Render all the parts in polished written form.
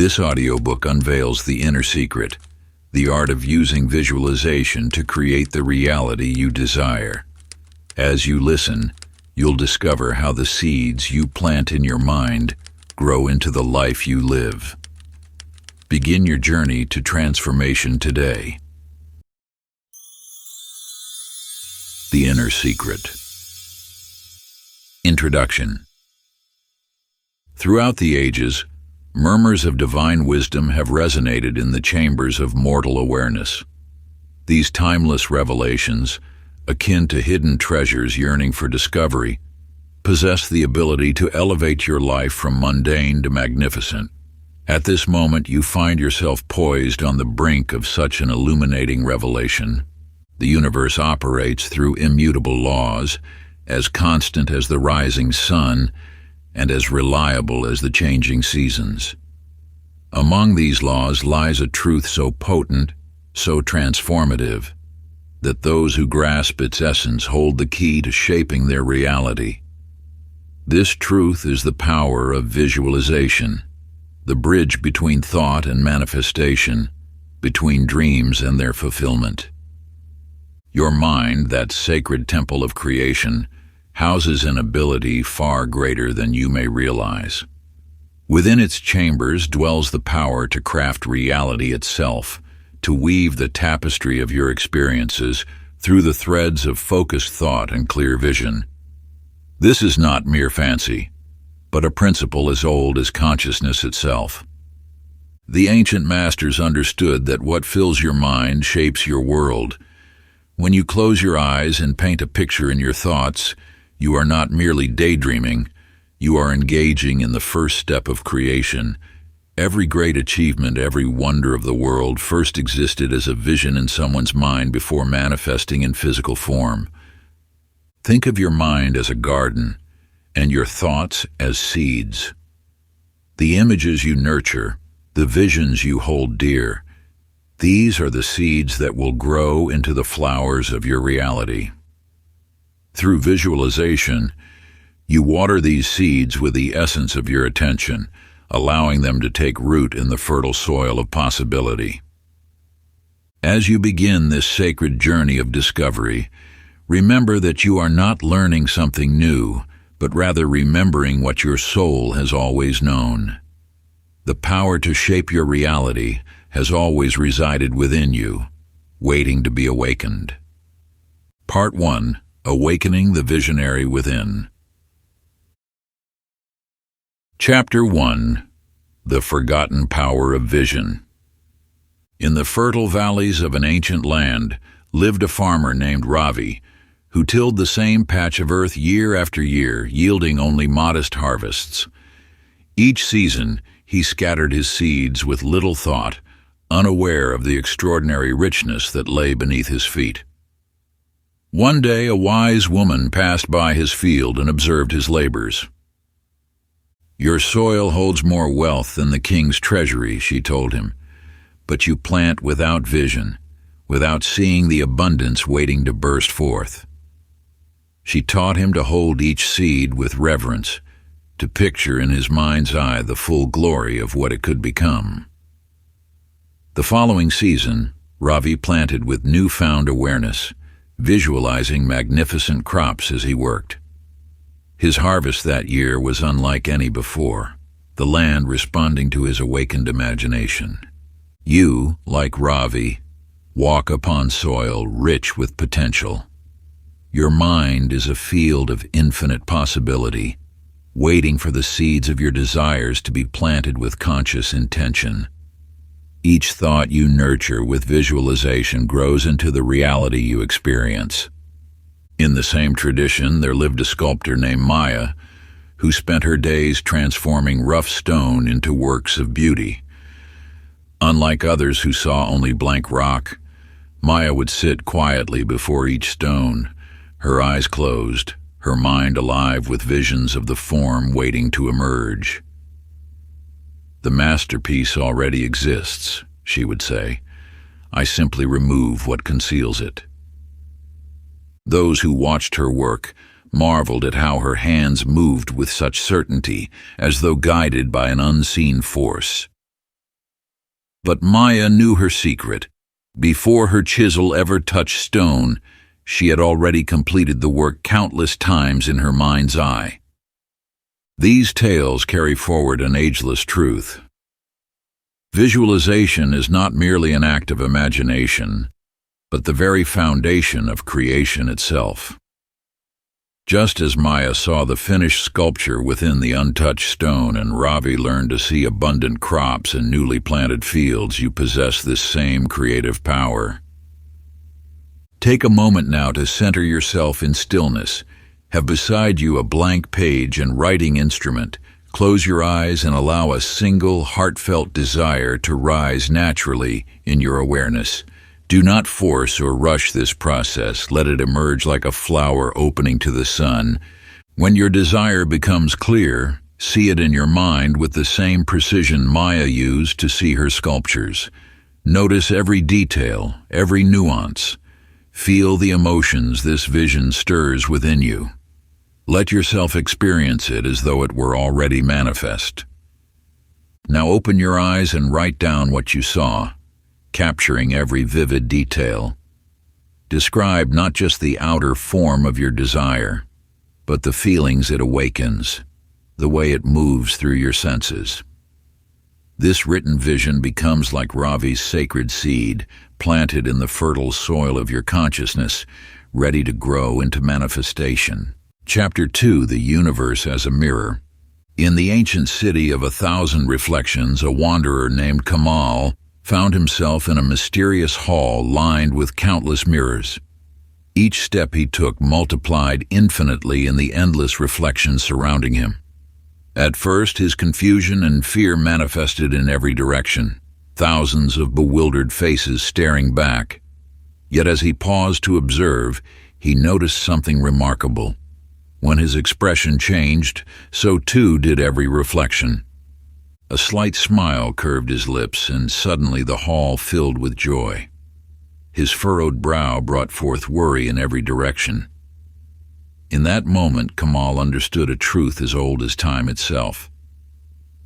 This audiobook unveils the inner secret, the art of using visualization to create the reality you desire. As you listen, you'll discover how the seeds you plant in your mind grow into the life you live. Begin your journey to transformation today. The Inner Secret. Introduction. Throughout the ages, murmurs of divine wisdom have resonated in the chambers of mortal awareness. These timeless revelations, akin to hidden treasures yearning for discovery, possess the ability to elevate your life from mundane to magnificent. At this moment, you find yourself poised on the brink of such an illuminating revelation. The universe operates through immutable laws, as constant as the rising sun and as reliable as the changing seasons. Among these laws lies a truth so potent, so transformative, that those who grasp its essence hold the key to shaping their reality. This truth is the power of visualization, the bridge between thought and manifestation, between dreams and their fulfillment. Your mind, that sacred temple of creation, houses an ability far greater than you may realize. Within its chambers dwells the power to craft reality itself, to weave the tapestry of your experiences through the threads of focused thought and clear vision. This is not mere fancy, but a principle as old as consciousness itself. The ancient masters understood that what fills your mind shapes your world. When you close your eyes and paint a picture in your thoughts, you are not merely daydreaming, you are engaging in the first step of creation. Every great achievement, every wonder of the world first existed as a vision in someone's mind before manifesting in physical form. Think of your mind as a garden, and your thoughts as seeds. The images you nurture, the visions you hold dear, these are the seeds that will grow into the flowers of your reality. Through visualization, you water these seeds with the essence of your attention, allowing them to take root in the fertile soil of possibility. As you begin this sacred journey of discovery, remember that you are not learning something new, but rather remembering what your soul has always known. The power to shape your reality has always resided within you, waiting to be awakened. Part 1. Awakening the Visionary Within. Chapter 1. The Forgotten Power of Vision. In the fertile valleys of an ancient land lived a farmer named Ravi, who tilled the same patch of earth year after year, yielding only modest harvests. Each season, he scattered his seeds with little thought, unaware of the extraordinary richness that lay beneath his feet. One day, a wise woman passed by his field and observed his labors. "Your soil holds more wealth than the king's treasury," she told him, "but you plant without vision, without seeing the abundance waiting to burst forth." She taught him to hold each seed with reverence, to picture in his mind's eye the full glory of what it could become. The following season, Ravi planted with newfound awareness, visualizing magnificent crops as he worked. His harvest that year was unlike any before, the land responding to his awakened imagination. You, like Ravi, walk upon soil rich with potential. Your mind is a field of infinite possibility, waiting for the seeds of your desires to be planted with conscious intention. Each thought you nurture with visualization grows into the reality you experience. In the same tradition, there lived a sculptor named Maya, who spent her days transforming rough stone into works of beauty. Unlike others who saw only blank rock, Maya would sit quietly before each stone, her eyes closed, her mind alive with visions of the form waiting to emerge. "The masterpiece already exists," she would say. "I simply remove what conceals it." Those who watched her work marveled at how her hands moved with such certainty, as though guided by an unseen force. But Maya knew her secret. Before her chisel ever touched stone, she had already completed the work countless times in her mind's eye. These tales carry forward an ageless truth. Visualization is not merely an act of imagination, but the very foundation of creation itself. Just as Maya saw the finished sculpture within the untouched stone and Ravi learned to see abundant crops and newly planted fields, you possess this same creative power. Take a moment now to center yourself in stillness. Have beside you a blank page and writing instrument. Close your eyes and allow a single heartfelt desire to rise naturally in your awareness. Do not force or rush this process. Let it emerge like a flower opening to the sun. When your desire becomes clear, see it in your mind with the same precision Maya used to see her sculptures. Notice every detail, every nuance. Feel the emotions this vision stirs within you. Let yourself experience it as though it were already manifest. Now open your eyes and write down what you saw, capturing every vivid detail. Describe not just the outer form of your desire, but the feelings it awakens, the way it moves through your senses. This written vision becomes like Ravi's sacred seed, planted in the fertile soil of your consciousness, ready to grow into manifestation. Chapter 2: The Universe as a Mirror. In the ancient city of 1,000 reflections, a wanderer named Kamal found himself in a mysterious hall lined with countless mirrors. Each step he took multiplied infinitely in the endless reflections surrounding him. At first, his confusion and fear manifested in every direction, thousands of bewildered faces staring back. Yet as he paused to observe, he noticed something remarkable. When his expression changed, so too did every reflection. A slight smile curved his lips, and suddenly the hall filled with joy. His furrowed brow brought forth worry in every direction. In that moment, Kamal understood a truth as old as time itself.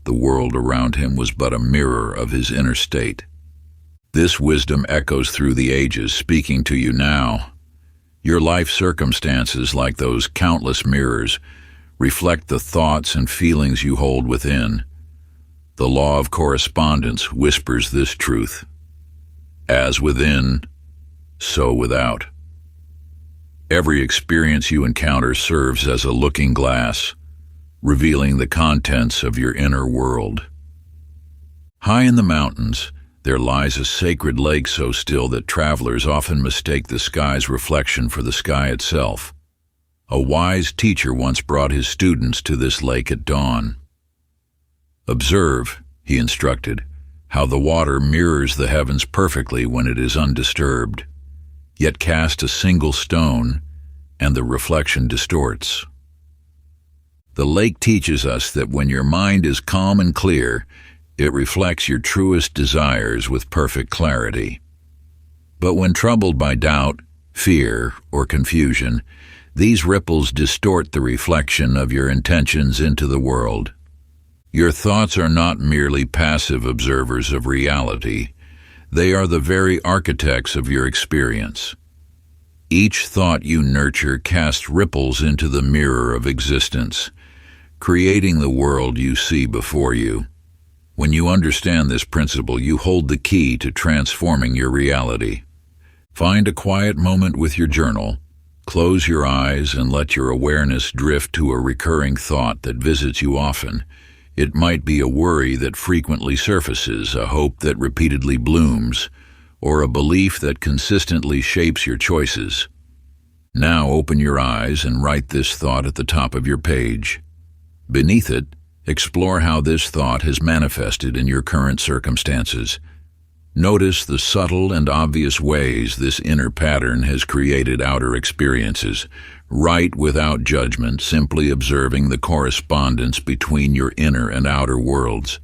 The world around him was but a mirror of his inner state. This wisdom echoes through the ages, speaking to you now. Your life circumstances, like those countless mirrors, reflect the thoughts and feelings you hold within. The law of correspondence whispers this truth. As within, so without. Every experience you encounter serves as a looking glass, revealing the contents of your inner world. High in the mountains, there lies a sacred lake so still that travelers often mistake the sky's reflection for the sky itself. A wise teacher once brought his students to this lake at dawn. Observe, he instructed, how the water mirrors the heavens perfectly when it is undisturbed. Yet cast a single stone, and the reflection distorts. The lake teaches us that when your mind is calm and clear, it reflects your truest desires with perfect clarity. But when troubled by doubt, fear, or confusion, these ripples distort the reflection of your intentions into the world. Your thoughts are not merely passive observers of reality. They are the very architects of your experience. Each thought you nurture casts ripples into the mirror of existence, creating the world you see before you. When you understand this principle, you hold the key to transforming your reality. Find a quiet moment with your journal. Close your eyes and let your awareness drift to a recurring thought that visits you often. It might be a worry that frequently surfaces, a hope that repeatedly blooms, or a belief that consistently shapes your choices. Now open your eyes and write this thought at the top of your page. Beneath it, explore how this thought has manifested in your current circumstances. Notice the subtle and obvious ways this inner pattern has created outer experiences. Write without judgment, simply observing the correspondence between your inner and outer worlds.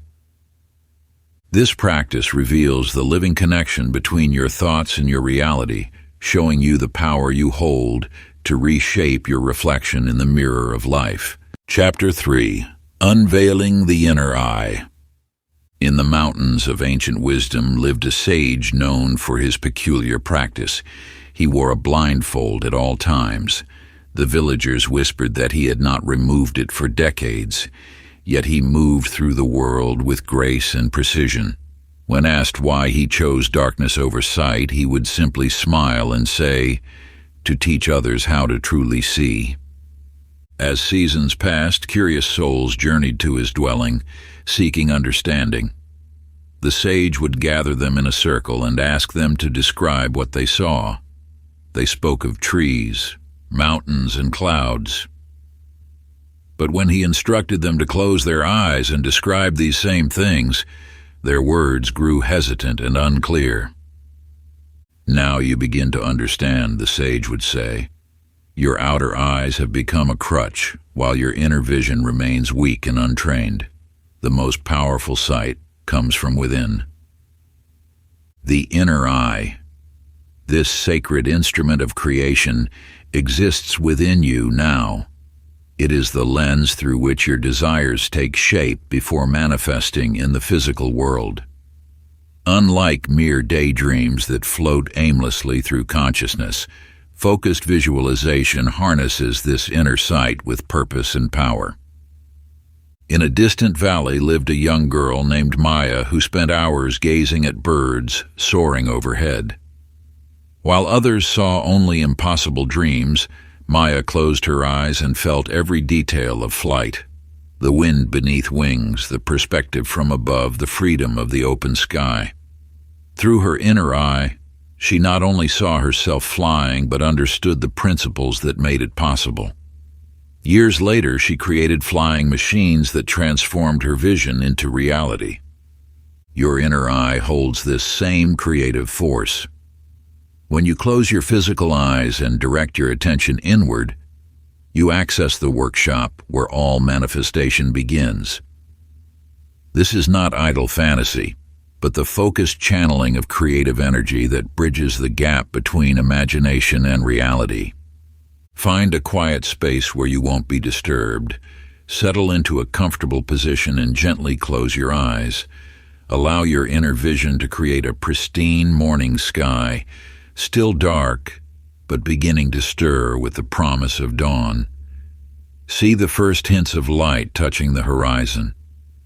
This practice reveals the living connection between your thoughts and your reality, showing you the power you hold to reshape your reflection in the mirror of life. Chapter 3: Unveiling the Inner Eye. In the mountains of ancient wisdom lived a sage known for his peculiar practice. He wore a blindfold at all times. The villagers whispered that he had not removed it for decades, yet he moved through the world with grace and precision. When asked why he chose darkness over sight, he would simply smile and say, "To teach others how to truly see." As seasons passed, curious souls journeyed to his dwelling, seeking understanding. The sage would gather them in a circle and ask them to describe what they saw. They spoke of trees, mountains, and clouds. But when he instructed them to close their eyes and describe these same things, their words grew hesitant and unclear. "Now you begin to understand," the sage would say. "Your outer eyes have become a crutch, while your inner vision remains weak and untrained. The most powerful sight comes from within." The inner eye. This sacred instrument of creation exists within you now. It is the lens through which your desires take shape before manifesting in the physical world. Unlike mere daydreams that float aimlessly through consciousness, focused visualization harnesses this inner sight with purpose and power. In a distant valley lived a young girl named Maya who spent hours gazing at birds soaring overhead. While others saw only impossible dreams, Maya closed her eyes and felt every detail of flight. The wind beneath wings, the perspective from above, the freedom of the open sky. Through her inner eye, she not only saw herself flying but understood the principles that made it possible. Years later, she created flying machines that transformed her vision into reality. Your inner eye holds this same creative force. When you close your physical eyes and direct your attention inward, you access the workshop where all manifestation begins. This is not idle fantasy, but the focused channeling of creative energy that bridges the gap between imagination and reality. Find a quiet space where you won't be disturbed. Settle into a comfortable position and gently close your eyes. Allow your inner vision to create a pristine morning sky, still dark, but beginning to stir with the promise of dawn. See the first hints of light touching the horizon.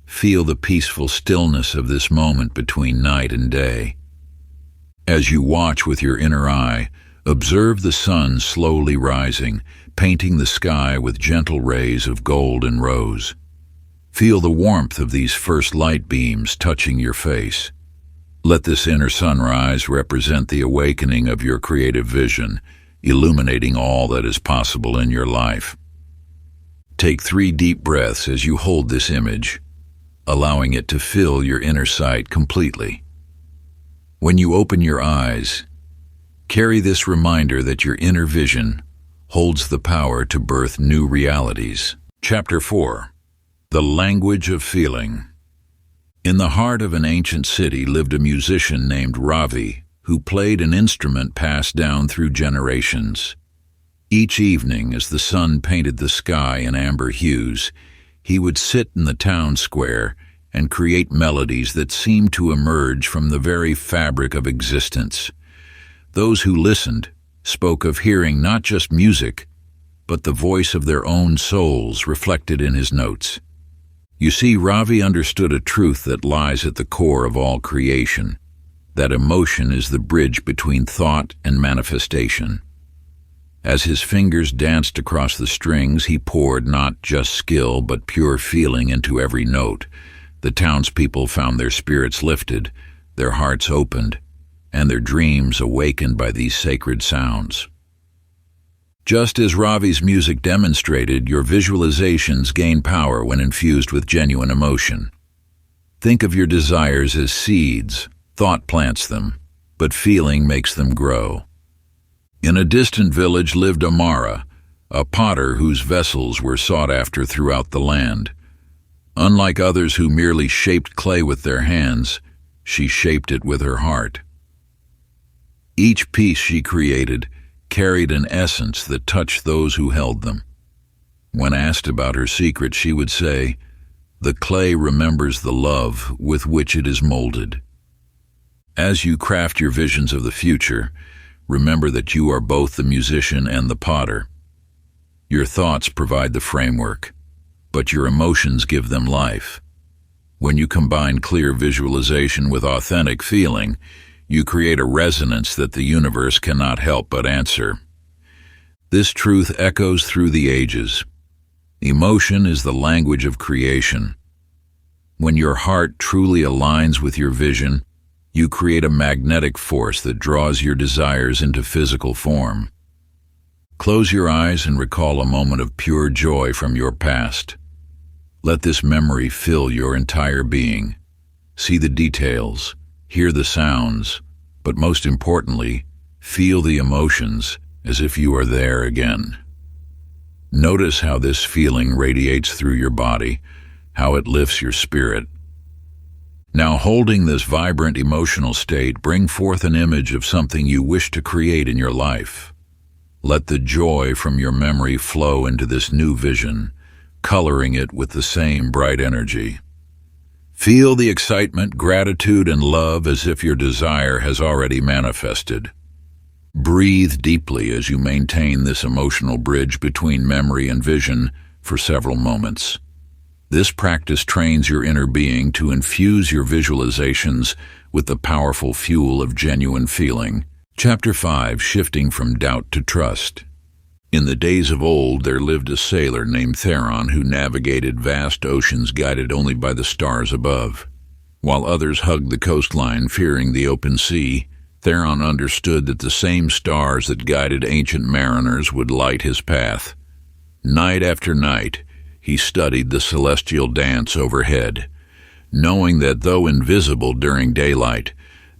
Feel the peaceful stillness of this moment between night and day. As you watch with your inner eye, observe the sun slowly rising, painting the sky with gentle rays of gold and rose. Feel the warmth of these first light beams touching your face. Let this inner sunrise represent the awakening of your creative vision, illuminating all that is possible in your life. Take 3 deep breaths as you hold this image, allowing it to fill your inner sight completely. When you open your eyes, carry this reminder that your inner vision holds the power to birth new realities. Chapter 4. The Language of Feeling. In the heart of an ancient city lived a musician named Ravi, who played an instrument passed down through generations. Each evening, as the sun painted the sky in amber hues, he would sit in the town square and create melodies that seemed to emerge from the very fabric of existence. Those who listened spoke of hearing not just music, but the voice of their own souls reflected in his notes. You see, Ravi understood a truth that lies at the core of all creation, that emotion is the bridge between thought and manifestation. As his fingers danced across the strings, he poured not just skill but pure feeling into every note. The townspeople found their spirits lifted, their hearts opened, and their dreams awakened by these sacred sounds. Just as Ravi's music demonstrated, your visualizations gain power when infused with genuine emotion. Think of your desires as seeds. Thought plants them, but feeling makes them grow. In a distant village lived Amara, a potter whose vessels were sought after throughout the land. Unlike others who merely shaped clay with their hands, she shaped it with her heart. Each piece she created carried an essence that touched those who held them. When asked about her secret, she would say, The clay remembers the love with which it is molded. As you craft your visions of the future, remember that you are both the musician and the potter. Your thoughts provide the framework, but your emotions give them life. When you combine clear visualization with authentic feeling, you create a resonance that the universe cannot help but answer. This truth echoes through the ages. Emotion is the language of creation. When your heart truly aligns with your vision, you create a magnetic force that draws your desires into physical form. Close your eyes and recall a moment of pure joy from your past. Let this memory fill your entire being. See the details, hear the sounds, but most importantly, feel the emotions as if you are there again. Notice how this feeling radiates through your body, how it lifts your spirit. Now, holding this vibrant emotional state, bring forth an image of something you wish to create in your life. Let the joy from your memory flow into this new vision, coloring it with the same bright energy. Feel the excitement, gratitude, and love as if your desire has already manifested. Breathe deeply as you maintain this emotional bridge between memory and vision for several moments. This practice trains your inner being to infuse your visualizations with the powerful fuel of genuine feeling. Chapter 5: Shifting from Doubt to Trust. In the days of old, there lived a sailor named Theron who navigated vast oceans guided only by the stars above. While others hugged the coastline, fearing the open sea, Theron understood that the same stars that guided ancient mariners would light his path. Night after night, he studied the celestial dance overhead, knowing that though invisible during daylight,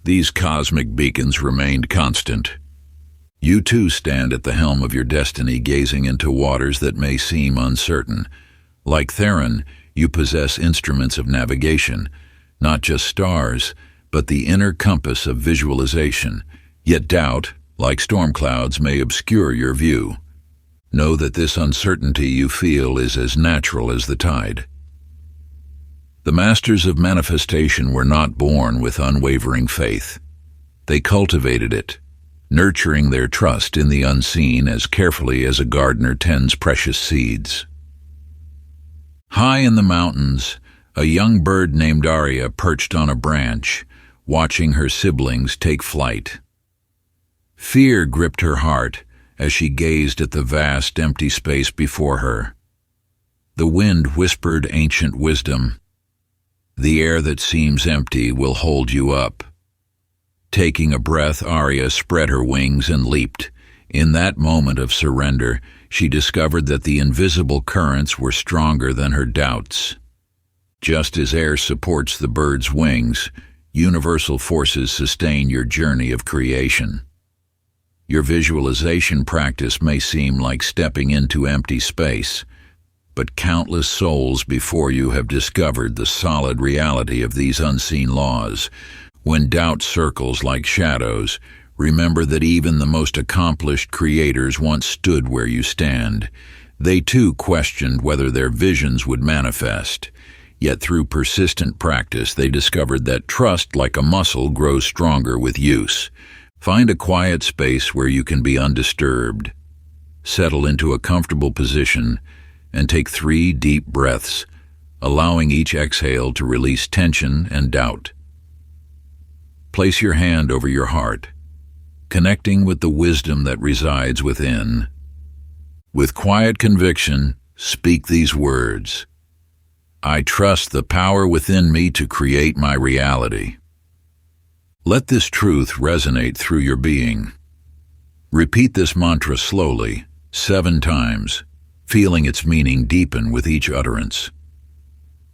these cosmic beacons remained constant. You too stand at the helm of your destiny, gazing into waters that may seem uncertain. Like Theron, you possess instruments of navigation, not just stars, but the inner compass of visualization. Yet doubt, like storm clouds, may obscure your view. Know that this uncertainty you feel is as natural as the tide. The masters of manifestation were not born with unwavering faith. They cultivated it, nurturing their trust in the unseen as carefully as a gardener tends precious seeds. High in the mountains, a young bird named Arya perched on a branch, watching her siblings take flight. Fear gripped her heart as she gazed at the vast, empty space before her. The wind whispered ancient wisdom. The air that seems empty will hold you up. Taking a breath, Arya spread her wings and leaped. In that moment of surrender, she discovered that the invisible currents were stronger than her doubts. Just as air supports the bird's wings, universal forces sustain your journey of creation. Your visualization practice may seem like stepping into empty space, but countless souls before you have discovered the solid reality of these unseen laws. When doubt circles like shadows, remember that even the most accomplished creators once stood where you stand. They too questioned whether their visions would manifest. Yet through persistent practice, they discovered that trust, like a muscle, grows stronger with use. Find a quiet space where you can be undisturbed. Settle into a comfortable position and take 3 deep breaths, allowing each exhale to release tension and doubt. Place your hand over your heart, connecting with the wisdom that resides within. With quiet conviction, speak these words: I trust the power within me to create my reality. Let this truth resonate through your being. Repeat this mantra slowly, 7 times, feeling its meaning deepen with each utterance.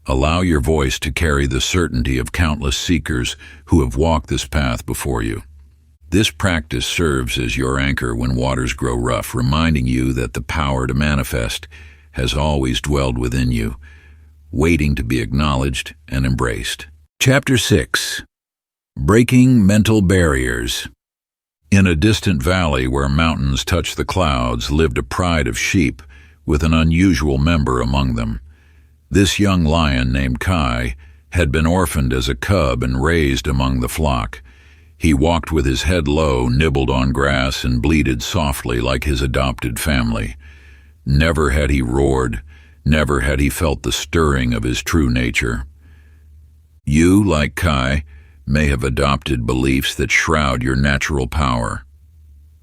Allow your voice to carry the certainty of countless seekers who have walked this path before you. This practice serves as your anchor when waters grow rough, reminding you that the power to manifest has always dwelled within you, waiting to be acknowledged and embraced. Chapter 6: Breaking Mental Barriers. In a distant valley where mountains touched the clouds lived a pride of sheep with an unusual member among them. This young lion named Kai had been orphaned as a cub and raised among the flock. He walked with his head low, nibbled on grass, and bleated softly like his adopted family. Never had he roared, never had he felt the stirring of his true nature. You, like Kai, may have adopted beliefs that shroud your natural power.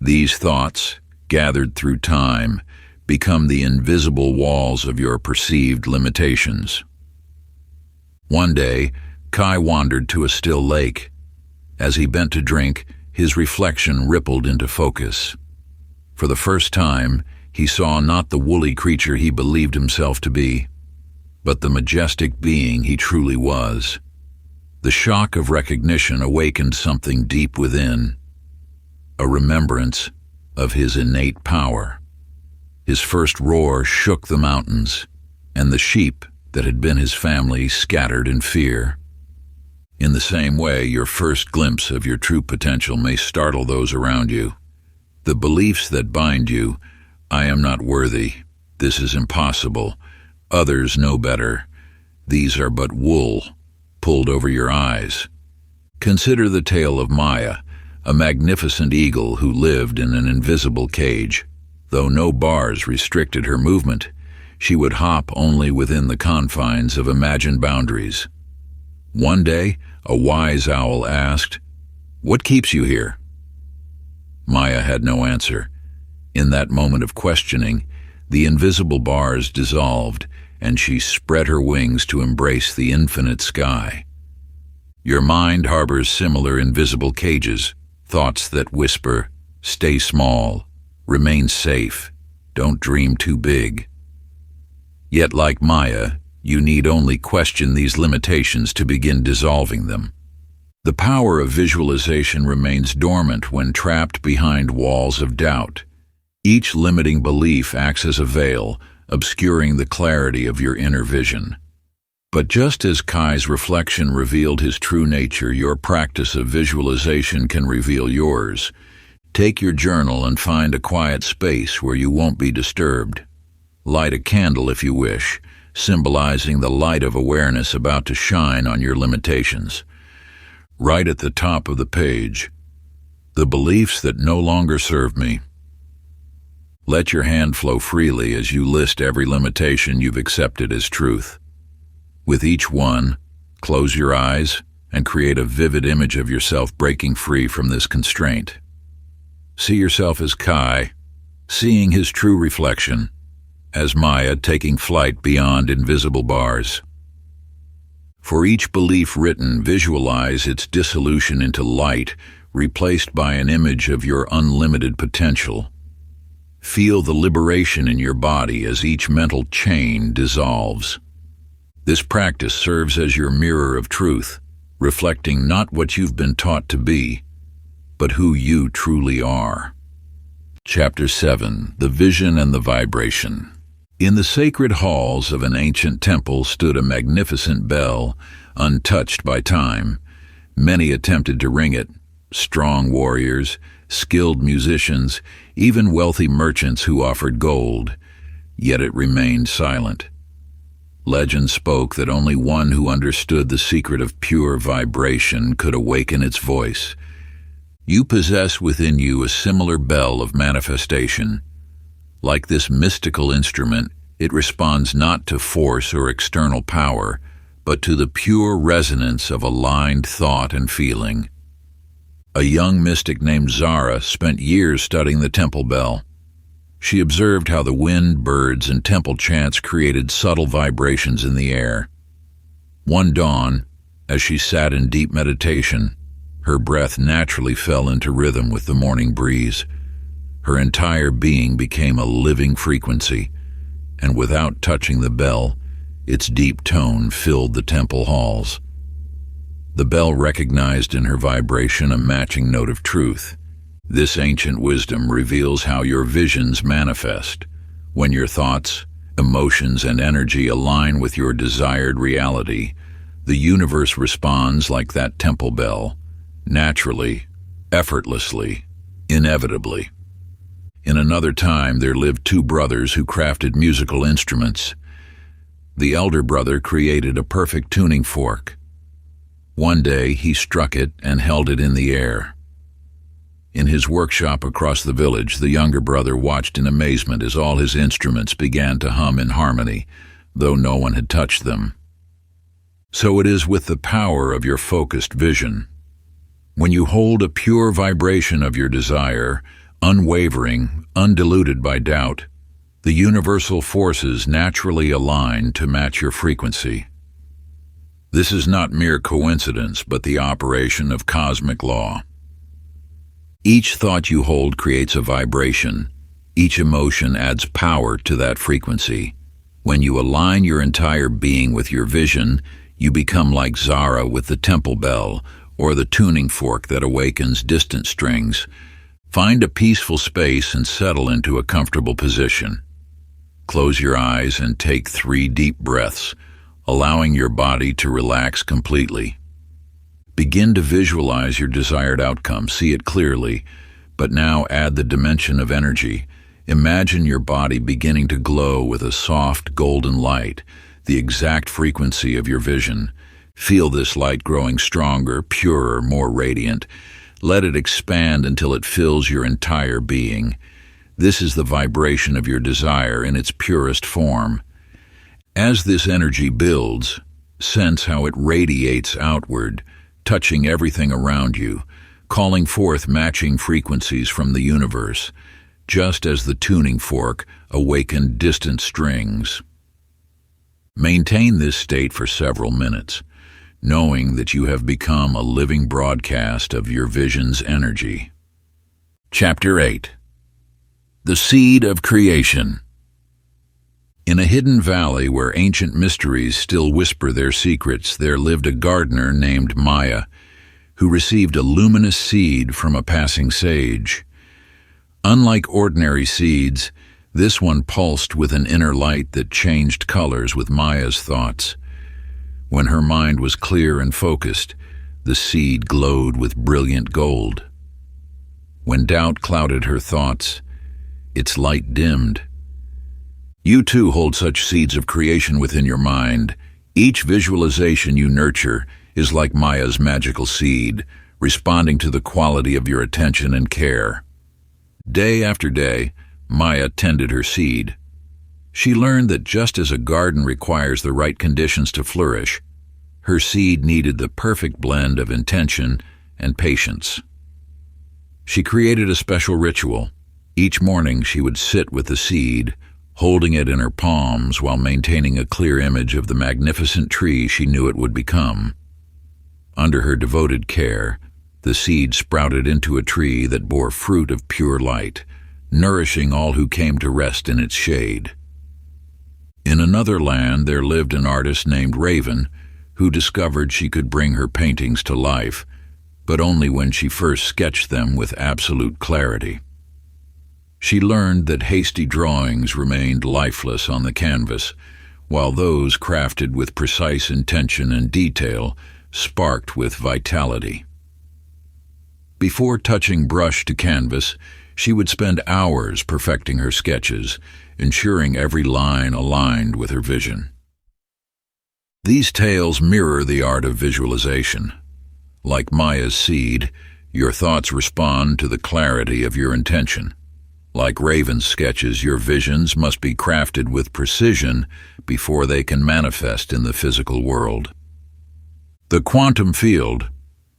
These thoughts, gathered through time, become the invisible walls of your perceived limitations. One day, Kai wandered to a still lake. As he bent to drink, his reflection rippled into focus. For the first time, he saw not the woolly creature he believed himself to be, but the majestic being he truly was. The shock of recognition awakened something deep within, a remembrance of his innate power. His first roar shook the mountains, and the sheep that had been his family scattered in fear. In the same way, your first glimpse of your true potential may startle those around you. The beliefs that bind you, I am not worthy, this is impossible, others know better, these are but wool pulled over your eyes. Consider the tale of Maya, a magnificent eagle who lived in an invisible cage. Though no bars restricted her movement, she would hop only within the confines of imagined boundaries. One day, a wise owl asked, "What keeps you here?" Maya had no answer. In that moment of questioning, the invisible bars dissolved, and she spread her wings to embrace the infinite sky. Your mind harbors similar invisible cages, thoughts that whisper, "Stay small, remain safe, don't dream too big." Yet, like Maya, you need only question these limitations to begin dissolving them. The power of visualization remains dormant when trapped behind walls of doubt. Each limiting belief acts as a veil, obscuring the clarity of your inner vision. But just as Kai's reflection revealed his true nature, your practice of visualization can reveal yours. Take your journal and find a quiet space where you won't be disturbed. Light a candle if you wish, symbolizing the light of awareness about to shine on your limitations. Write at the top of the page, "The beliefs that no longer serve me." Let your hand flow freely as you list every limitation you've accepted as truth. With each one, close your eyes and create a vivid image of yourself breaking free from this constraint. See yourself as Kai, seeing his true reflection, as Maya taking flight beyond invisible bars. For each belief written, visualize its dissolution into light, replaced by an image of your unlimited potential. Feel the liberation in your body as each mental chain dissolves. This practice serves as your mirror of truth, reflecting not what you've been taught to be, but who you truly are. Chapter 7. The Vision and the Vibration. In the sacred halls of an ancient temple stood a magnificent bell, untouched by time. Many attempted to ring it, strong warriors, skilled musicians, even wealthy merchants who offered gold, yet it remained silent. Legend spoke that only one who understood the secret of pure vibration could awaken its voice. You possess within you a similar bell of manifestation. Like this mystical instrument, it responds not to force or external power, but to the pure resonance of aligned thought and feeling. A young mystic named Zara spent years studying the temple bell. She observed how the wind, birds, and temple chants created subtle vibrations in the air. One dawn, as she sat in deep meditation, her breath naturally fell into rhythm with the morning breeze. Her entire being became a living frequency, and without touching the bell, its deep tone filled the temple halls. The bell recognized in her vibration a matching note of truth. This ancient wisdom reveals how your visions manifest. When your thoughts, emotions, and energy align with your desired reality, the universe responds like that temple bell, naturally, effortlessly, inevitably. In another time, there lived two brothers who crafted musical instruments. The elder brother created a perfect tuning fork. One day he struck it and held it in the air. In his workshop across the village, the younger brother watched in amazement as all his instruments began to hum in harmony, though no one had touched them. So it is with the power of your focused vision. When you hold a pure vibration of your desire, unwavering, undiluted by doubt, the universal forces naturally align to match your frequency. This is not mere coincidence, but the operation of cosmic law. Each thought you hold creates a vibration. Each emotion adds power to that frequency. When you align your entire being with your vision, you become like Zara with the temple bell, or the tuning fork that awakens distant strings. Find a peaceful space and settle into a comfortable position. Close your eyes and take 3 deep breaths, allowing your body to relax completely. Begin to visualize your desired outcome. See it clearly, but now add the dimension of energy. Imagine your body beginning to glow with a soft golden light, the exact frequency of your vision. Feel this light growing stronger, purer, more radiant. Let it expand until it fills your entire being. This is the vibration of your desire in its purest form. As this energy builds, sense how it radiates outward, touching everything around you, calling forth matching frequencies from the universe, just as the tuning fork awakened distant strings. Maintain this state for several minutes, knowing that you have become a living broadcast of your vision's energy. Chapter 8. The Seed of Creation. In a hidden valley where ancient mysteries still whisper their secrets, there lived a gardener named Maya, who received a luminous seed from a passing sage. Unlike ordinary seeds, this one pulsed with an inner light that changed colors with Maya's thoughts. When her mind was clear and focused, the seed glowed with brilliant gold. When doubt clouded her thoughts, its light dimmed. You too hold such seeds of creation within your mind. Each visualization you nurture is like Maya's magical seed, responding to the quality of your attention and care. Day after day, Maya tended her seed. She learned that just as a garden requires the right conditions to flourish, her seed needed the perfect blend of intention and patience. She created a special ritual. Each morning she would sit with the seed, holding it in her palms while maintaining a clear image of the magnificent tree she knew it would become. Under her devoted care, the seed sprouted into a tree that bore fruit of pure light, nourishing all who came to rest in its shade. In another land there lived an artist named Raven, who discovered she could bring her paintings to life, but only when she first sketched them with absolute clarity. She learned that hasty drawings remained lifeless on the canvas, while those crafted with precise intention and detail sparked with vitality. Before touching brush to canvas, she would spend hours perfecting her sketches, ensuring every line aligned with her vision. These tales mirror the art of visualization. Like Maya's seed, your thoughts respond to the clarity of your intention. Like Raven's sketches, your visions must be crafted with precision before they can manifest in the physical world. The quantum field,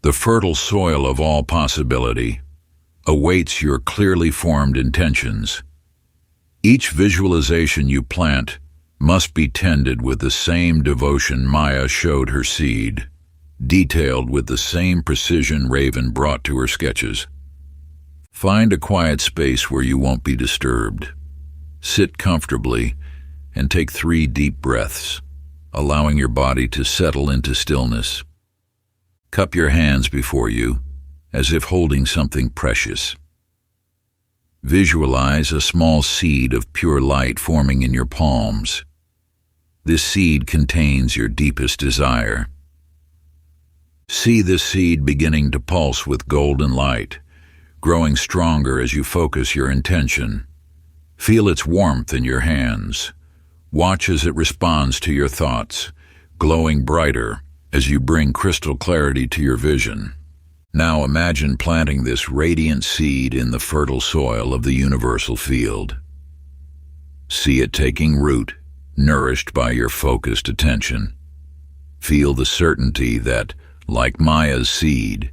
the fertile soil of all possibility, awaits your clearly formed intentions. Each visualization you plant must be tended with the same devotion Maya showed her seed, detailed with the same precision Raven brought to her sketches. Find a quiet space where you won't be disturbed. Sit comfortably and take 3 deep breaths, allowing your body to settle into stillness. Cup your hands before you, as if holding something precious. Visualize a small seed of pure light forming in your palms. This seed contains your deepest desire. See this seed beginning to pulse with golden light, growing stronger as you focus your intention. Feel its warmth in your hands, Watch as it responds to your thoughts, glowing brighter as you bring crystal clarity to your vision. Now imagine planting this radiant seed in the fertile soil of the universal field. See it taking root, nourished by your focused attention. Feel the certainty that, like Maya's seed,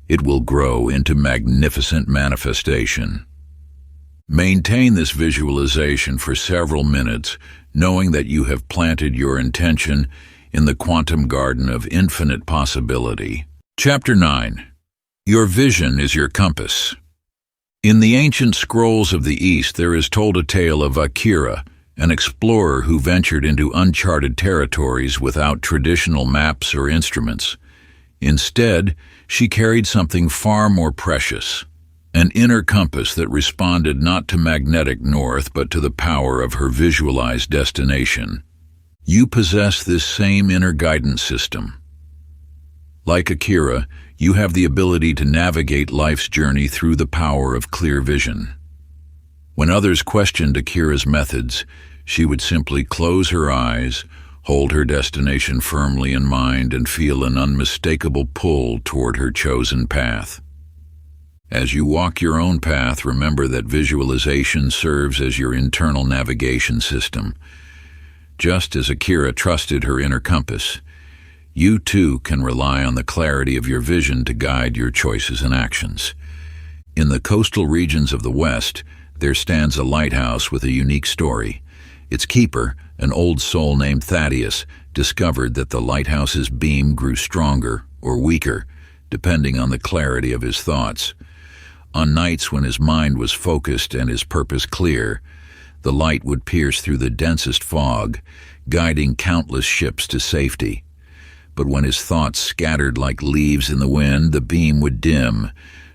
it will grow into magnificent manifestation. Maintain this visualization for several minutes, knowing that you have planted your intention in the quantum garden of infinite possibility. Chapter 9. Your vision is your compass. In the ancient scrolls of the East, there is told a tale of Akira, an explorer who ventured into uncharted territories without traditional maps or instruments. Instead, she carried something far more precious, an inner compass that responded not to magnetic north but to the power of her visualized destination. You possess this same inner guidance system. Like Akira, you have the ability to navigate life's journey through the power of clear vision. When others questioned Akira's methods, she would simply close her eyes, hold her destination firmly in mind, and feel an unmistakable pull toward her chosen path. As you walk your own path, remember that visualization serves as your internal navigation system. Just as Akira trusted her inner compass, you too can rely on the clarity of your vision to guide your choices and actions. In the coastal regions of the West, there stands a lighthouse with a unique story. Its keeper, an old soul named Thaddeus, discovered that the lighthouse's beam grew stronger or weaker, depending on the clarity of his thoughts. On nights when his mind was focused and his purpose clear, the light would pierce through the densest fog, guiding countless ships to safety. But when his thoughts scattered like leaves in the wind, the beam would dim,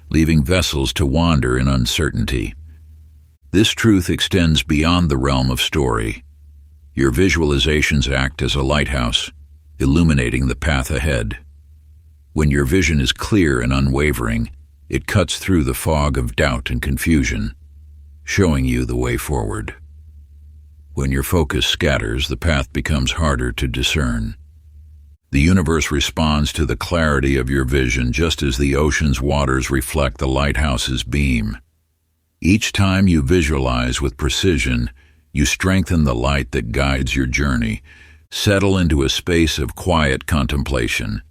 leaving vessels to wander in uncertainty. This truth extends beyond the realm of story. Your visualizations act as a lighthouse, illuminating the path ahead. When your vision is clear and unwavering, it cuts through the fog of doubt and confusion, showing you the way forward. When your focus scatters, the path becomes harder to discern. The universe responds to the clarity of your vision just as the ocean's waters reflect the lighthouse's beam. Each time you visualize with precision, you strengthen the light that guides your journey. Settle into a space of quiet contemplation.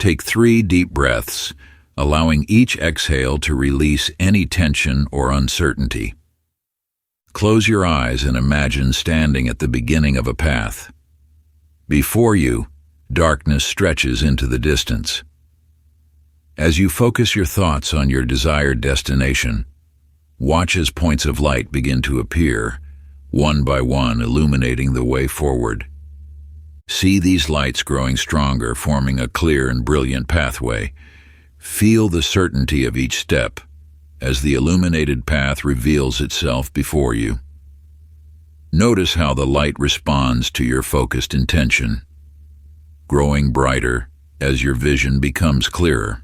Take 3 deep breaths, allowing each exhale to release any tension or uncertainty. Close your eyes and imagine standing at the beginning of a path. Before you, darkness stretches into the distance. As you focus your thoughts on your desired destination, watch as points of light begin to appear, one by one illuminating the way forward. See these lights growing stronger, forming a clear and brilliant pathway. Feel the certainty of each step as the illuminated path reveals itself before you. Notice how the light responds to your focused intention, growing brighter as your vision becomes clearer.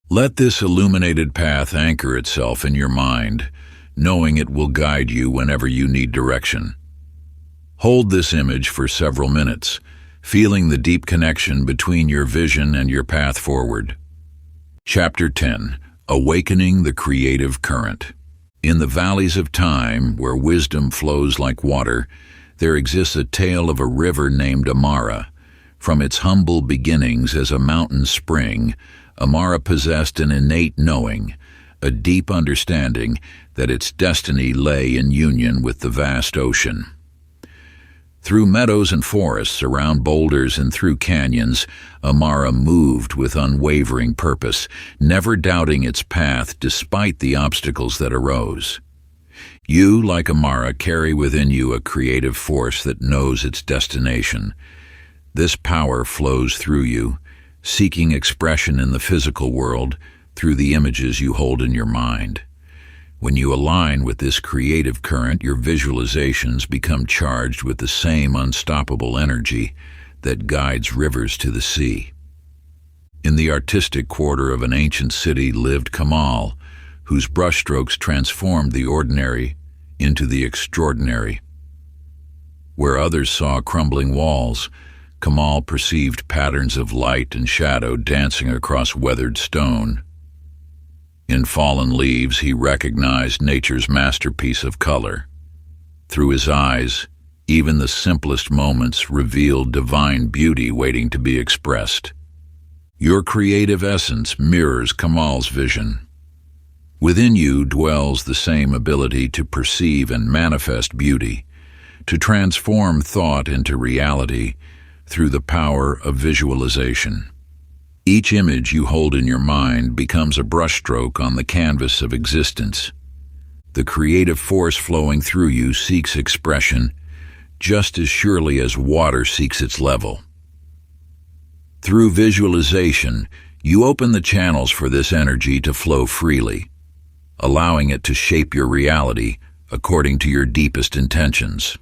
Let this illuminated path anchor itself in your mind, knowing it will guide you whenever you need direction. Hold this image for several minutes, feeling the deep connection between your vision and your path forward. Chapter 10. Awakening the Creative Current. In the valleys of time, where wisdom flows like water, there exists a tale of a river named Amara. From its humble beginnings as a mountain spring, Amara possessed an innate knowing, a deep understanding that its destiny lay in union with the vast ocean. Through meadows and forests, around boulders and through canyons, Amara moved with unwavering purpose, never doubting its path despite the obstacles that arose. You, like Amara, carry within you a creative force that knows its destination. This power flows through you, seeking expression in the physical world through the images you hold in your mind. When you align with this creative current, your visualizations become charged with the same unstoppable energy that guides rivers to the sea. In the artistic quarter of an ancient city lived Kamal, whose brushstrokes transformed the ordinary into the extraordinary. Where others saw crumbling walls, Kamal perceived patterns of light and shadow dancing across weathered stone. In fallen leaves, he recognized nature's masterpiece of color. Through his eyes, even the simplest moments revealed divine beauty waiting to be expressed. Your creative essence mirrors Kamal's vision. Within you dwells the same ability to perceive and manifest beauty, to transform thought into reality through the power of visualization. Each image you hold in your mind becomes a brushstroke on the canvas of existence. The creative force flowing through you seeks expression just as surely as water seeks its level. Through visualization, you open the channels for this energy to flow freely, allowing it to shape your reality according to your deepest intentions.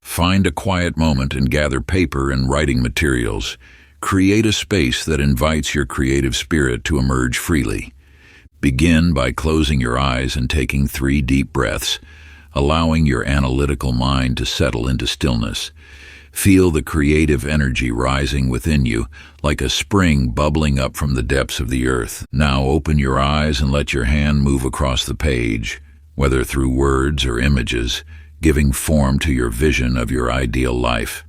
Find a quiet moment and gather paper and writing materials. Create a space that invites your creative spirit to emerge freely. Begin by closing your eyes and taking 3 deep breaths, allowing your analytical mind to settle into stillness. Feel the creative energy rising within you, like a spring bubbling up from the depths of the earth. Now open your eyes and let your hand move across the page, whether through words or images, giving form to your vision of your ideal life.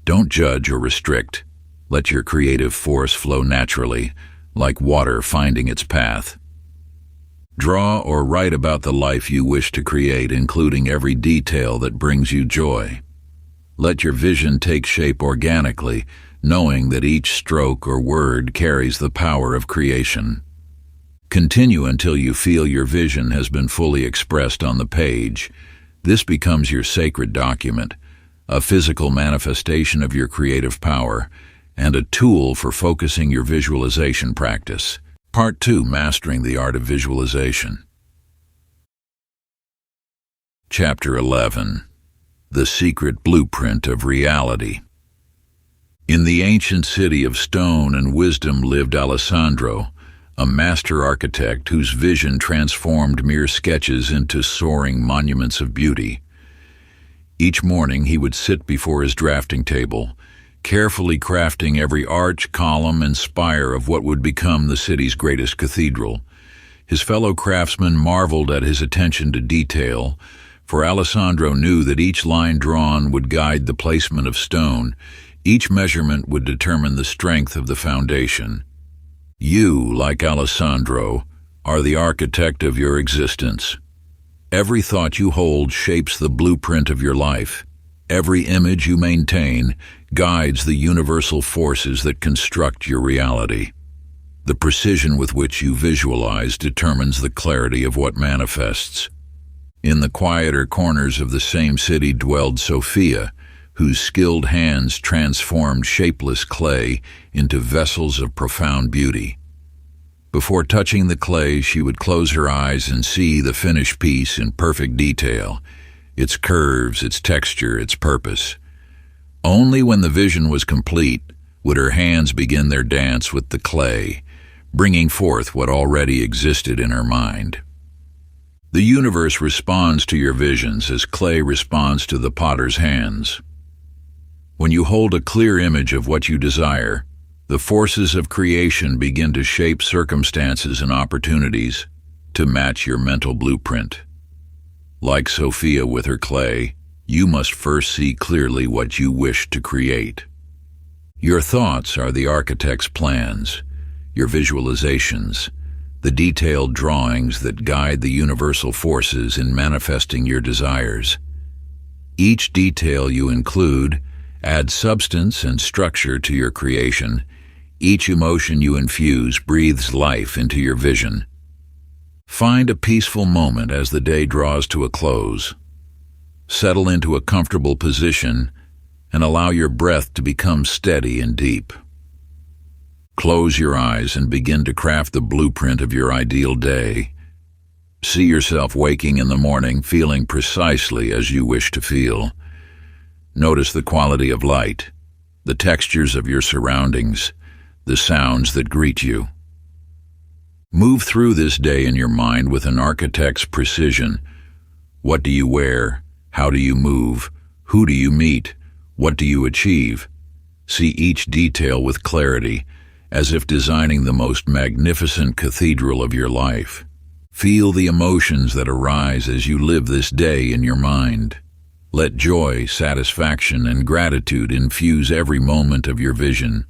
Don't judge or restrict. Let your creative force flow naturally, like water finding its path. Draw or write about the life you wish to create, including every detail that brings you joy. Let your vision take shape organically, knowing that each stroke or word carries the power of creation. Continue until you feel your vision has been fully expressed on the page. This becomes your sacred document, a physical manifestation of your creative power, and a tool for focusing your visualization practice. Part 2: Mastering the Art of Visualization. Chapter 11: The Secret Blueprint of Reality. In the ancient city of stone and wisdom lived Alessandro, a master architect whose vision transformed mere sketches into soaring monuments of beauty. Each morning he would sit before his drafting table, carefully crafting every arch, column, and spire of what would become the city's greatest cathedral. His fellow craftsmen marveled at his attention to detail, for Alessandro knew that each line drawn would guide the placement of stone. Each measurement would determine the strength of the foundation. You, like Alessandro, are the architect of your existence. Every thought you hold shapes the blueprint of your life. Every image you maintain guides the universal forces that construct your reality. The precision with which you visualize determines the clarity of what manifests. In the quieter corners of the same city dwelled Sophia, whose skilled hands transformed shapeless clay into vessels of profound beauty. Before touching the clay, she would close her eyes and see the finished piece in perfect detail, its curves, its texture, its purpose. Only when the vision was complete would her hands begin their dance with the clay, bringing forth what already existed in her mind. The universe responds to your visions as clay responds to the potter's hands. When you hold a clear image of what you desire, the forces of creation begin to shape circumstances and opportunities to match your mental blueprint. Like Sophia with her clay, you must first see clearly what you wish to create. Your thoughts are the architect's plans, your visualizations, the detailed drawings that guide the universal forces in manifesting your desires. Each detail you include adds substance and structure to your creation. Each emotion you infuse breathes life into your vision. Find a peaceful moment as the day draws to a close. Settle into a comfortable position and allow your breath to become steady and deep. Close your eyes and begin to craft the blueprint of your ideal day. See yourself waking in the morning feeling precisely as you wish to feel. Notice the quality of light, the textures of your surroundings, the sounds that greet you. Move through this day in your mind with an architect's precision. What do you wear? How do you move? Who do you meet? What do you achieve? See each detail with clarity, as if designing the most magnificent cathedral of your life. Feel the emotions that arise as you live this day in your mind. Let joy, satisfaction, and gratitude infuse every moment of your vision.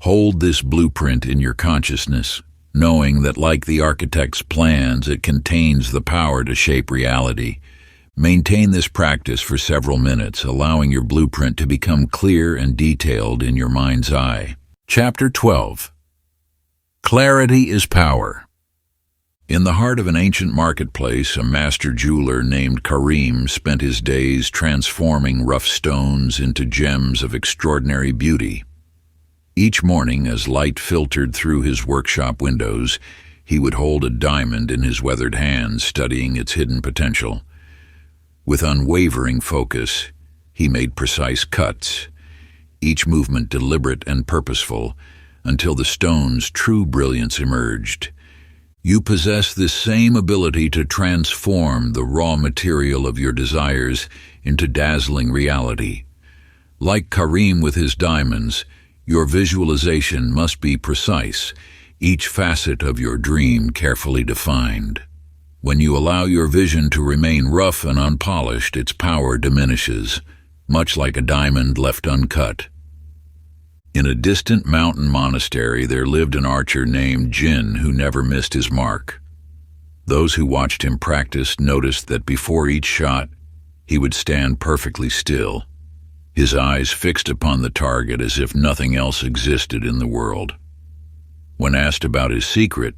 Hold this blueprint in your consciousness, knowing that like the architect's plans, it contains the power to shape reality. Maintain this practice for several minutes, allowing your blueprint to become clear and detailed in your mind's eye. Chapter 12. Clarity is Power. In the heart of an ancient marketplace, a master jeweler named Karim spent his days transforming rough stones into gems of extraordinary beauty. Each morning, as light filtered through his workshop windows, he would hold a diamond in his weathered hands, studying its hidden potential. With unwavering focus, he made precise cuts, each movement deliberate and purposeful, until the stone's true brilliance emerged. You possess this same ability to transform the raw material of your desires into dazzling reality. Like Karim with his diamonds, your visualization must be precise, each facet of your dream carefully defined. When you allow your vision to remain rough and unpolished, its power diminishes, much like a diamond left uncut. In a distant mountain monastery, there lived an archer named Jin who never missed his mark. Those who watched him practice noticed that before each shot, he would stand perfectly still, his eyes fixed upon the target as if nothing else existed in the world. When asked about his secret,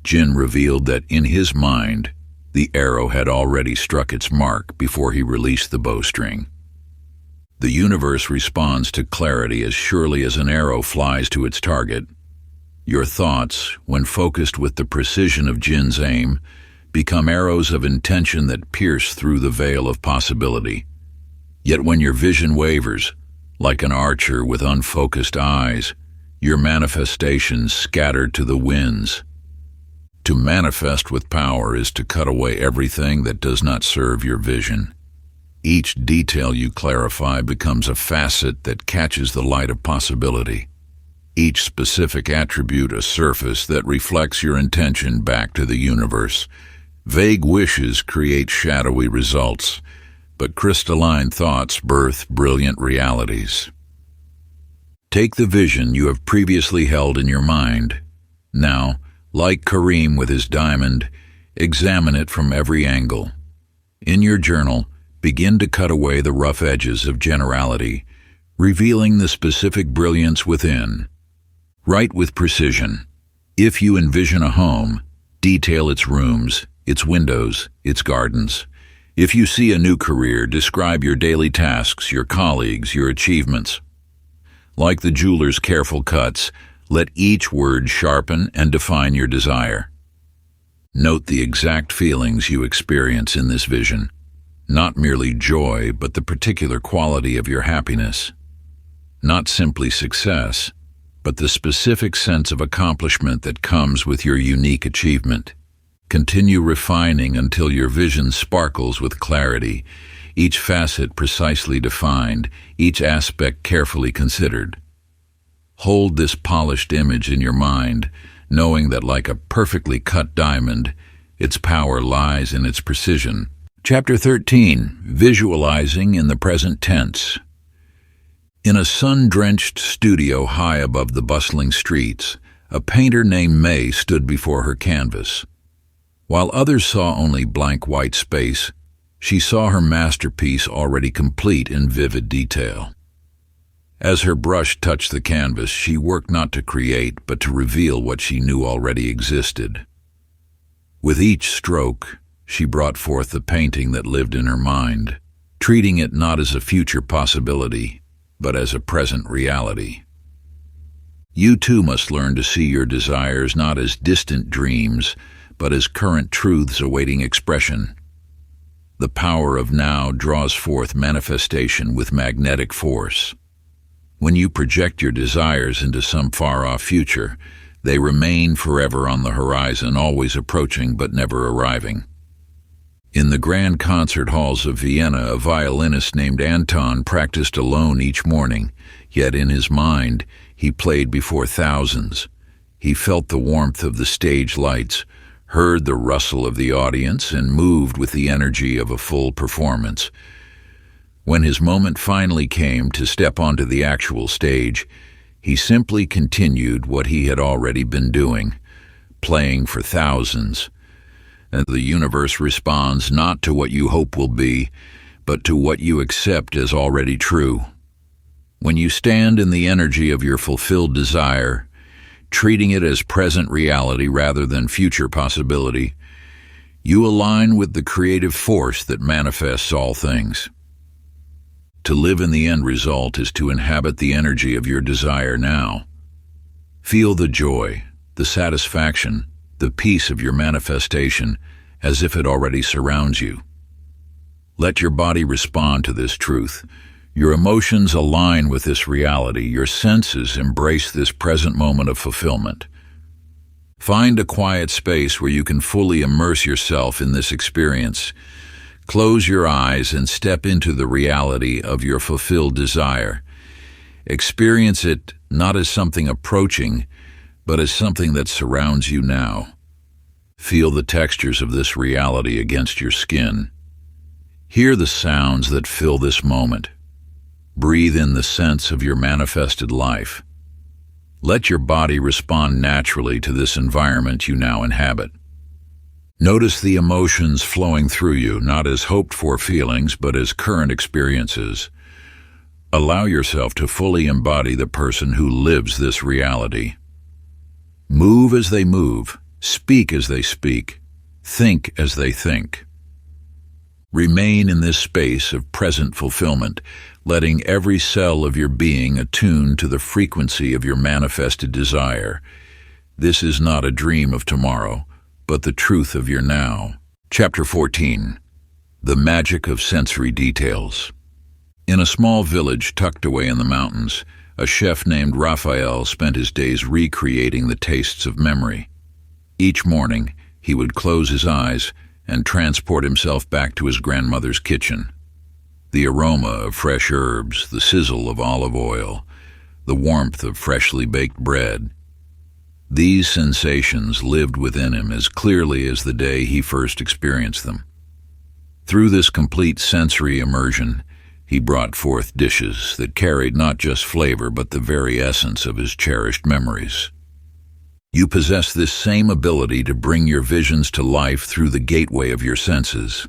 Jin revealed that in his mind, the arrow had already struck its mark before he released the bowstring. The universe responds to clarity as surely as an arrow flies to its target. Your thoughts, when focused with the precision of Jin's aim, become arrows of intention that pierce through the veil of possibility. Yet when your vision wavers, like an archer with unfocused eyes, your manifestations scatter to the winds. To manifest with power is to cut away everything that does not serve your vision. Each detail you clarify becomes a facet that catches the light of possibility. Each specific attribute a surface that reflects your intention back to the universe. Vague wishes create shadowy results, but crystalline thoughts birth brilliant realities. Take the vision you have previously held in your mind. Now, like Karim with his diamond, examine it from every angle. In your journal, begin to cut away the rough edges of generality, revealing the specific brilliance within. Write with precision. If you envision a home, detail its rooms, its windows, its gardens. If you see a new career, describe your daily tasks, your colleagues, your achievements. Like the jeweler's careful cuts, let each word sharpen and define your desire. Note the exact feelings you experience in this vision. Not merely joy, but the particular quality of your happiness. Not simply success, but the specific sense of accomplishment that comes with your unique achievement. Continue refining until your vision sparkles with clarity, each facet precisely defined, each aspect carefully considered. Hold this polished image in your mind, knowing that like a perfectly cut diamond, its power lies in its precision. Chapter 13. Visualizing in the Present Tense. In a sun-drenched studio high above the bustling streets, a painter named May stood before her canvas. While others saw only blank white space, she saw her masterpiece already complete in vivid detail. As her brush touched the canvas, she worked not to create, but to reveal what she knew already existed. With each stroke, she brought forth the painting that lived in her mind, treating it not as a future possibility, but as a present reality. You too must learn to see your desires not as distant dreams, but as current truths awaiting expression. The power of now draws forth manifestation with magnetic force. When you project your desires into some far-off future, they remain forever on the horizon, always approaching but never arriving. In the grand concert halls of Vienna, a violinist named Anton practiced alone each morning, yet in his mind, he played before thousands. He felt the warmth of the stage lights, heard the rustle of the audience, and moved with the energy of a full performance. When his moment finally came to step onto the actual stage, he simply continued what he had already been doing, playing for thousands. And the universe responds not to what you hope will be, but to what you accept as already true. When you stand in the energy of your fulfilled desire, treating it as present reality rather than future possibility, you align with the creative force that manifests all things. To live in the end result is to inhabit the energy of your desire now. Feel the joy, the satisfaction, the peace of your manifestation as if it already surrounds you. Let your body respond to this truth. Your emotions align with this reality. Your senses embrace this present moment of fulfillment. Find a quiet space where you can fully immerse yourself in this experience. Close your eyes and step into the reality of your fulfilled desire. Experience it not as something approaching, but as something that surrounds you now. Feel the textures of this reality against your skin. Hear the sounds that fill this moment. Breathe in the sense of your manifested life. Let your body respond naturally to this environment you now inhabit. Notice the emotions flowing through you, not as hoped-for feelings, but as current experiences. Allow yourself to fully embody the person who lives this reality. Move as they move, speak as they speak, think as they think. Remain in this space of present fulfillment, letting every cell of your being attune to the frequency of your manifested desire. This is not a dream of tomorrow, but the truth of your now. Chapter 14. The Magic of Sensory Details. In a small village tucked away in the mountains, a chef named Raphael spent his days recreating the tastes of memory. Each morning, he would close his eyes and transport himself back to his grandmother's kitchen. The aroma of fresh herbs, the sizzle of olive oil, the warmth of freshly baked bread. These sensations lived within him as clearly as the day he first experienced them. Through this complete sensory immersion, he brought forth dishes that carried not just flavor but the very essence of his cherished memories. You possess this same ability to bring your visions to life through the gateway of your senses.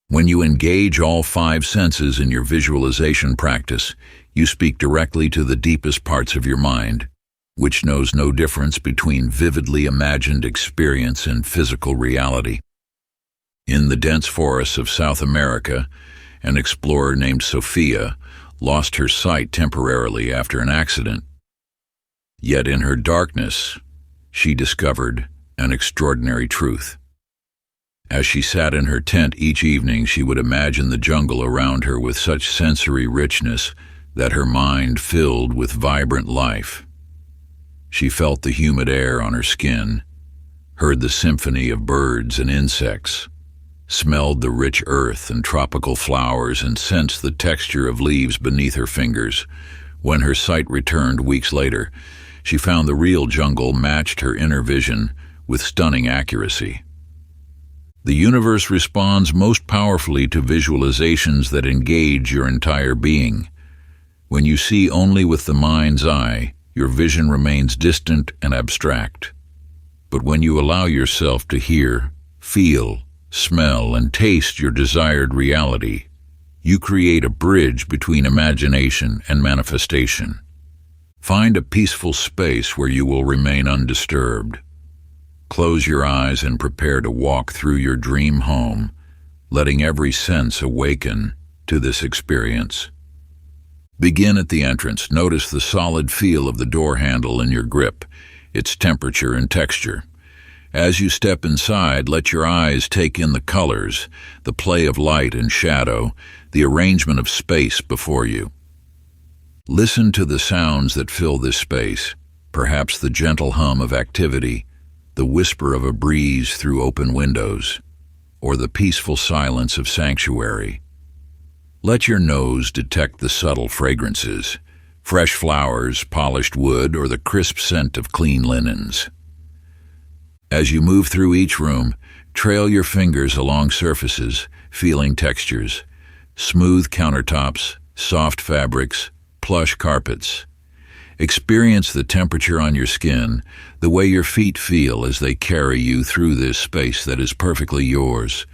When you engage all 5 senses in your visualization practice, you speak directly to the deepest parts of your mind, which knows no difference between vividly imagined experience and physical reality. In the dense forests of South America, an explorer named Sophia lost her sight temporarily after an accident. Yet in her darkness, she discovered an extraordinary truth. As she sat in her tent each evening, she would imagine the jungle around her with such sensory richness that her mind filled with vibrant life. She felt the humid air on her skin, heard the symphony of birds and insects, smelled the rich earth and tropical flowers, and sensed the texture of leaves beneath her fingers. When her sight returned weeks later, she found the real jungle matched her inner vision with stunning accuracy. The universe responds most powerfully to visualizations that engage your entire being. When you see only with the mind's eye, your vision remains distant and abstract. But when you allow yourself to hear, feel, smell, and taste your desired reality, you create a bridge between imagination and manifestation. Find a peaceful space where you will remain undisturbed. Close your eyes and prepare to walk through your dream home, letting every sense awaken to this experience. Begin at the entrance. Notice the solid feel of the door handle in your grip, its temperature and texture. As you step inside, let your eyes take in the colors, the play of light and shadow, the arrangement of space before you. Listen to the sounds that fill this space, perhaps the gentle hum of activity, the whisper of a breeze through open windows. or the peaceful silence of sanctuary. Let your nose detect the subtle fragrances, fresh flowers, polished wood, or the crisp scent of clean linens. As you move through each room, trail your fingers along surfaces, feeling textures, smooth countertops, soft fabrics, plush carpets. Experience the temperature on your skin, the way your feet feel as they carry you through this space that is perfectly yours.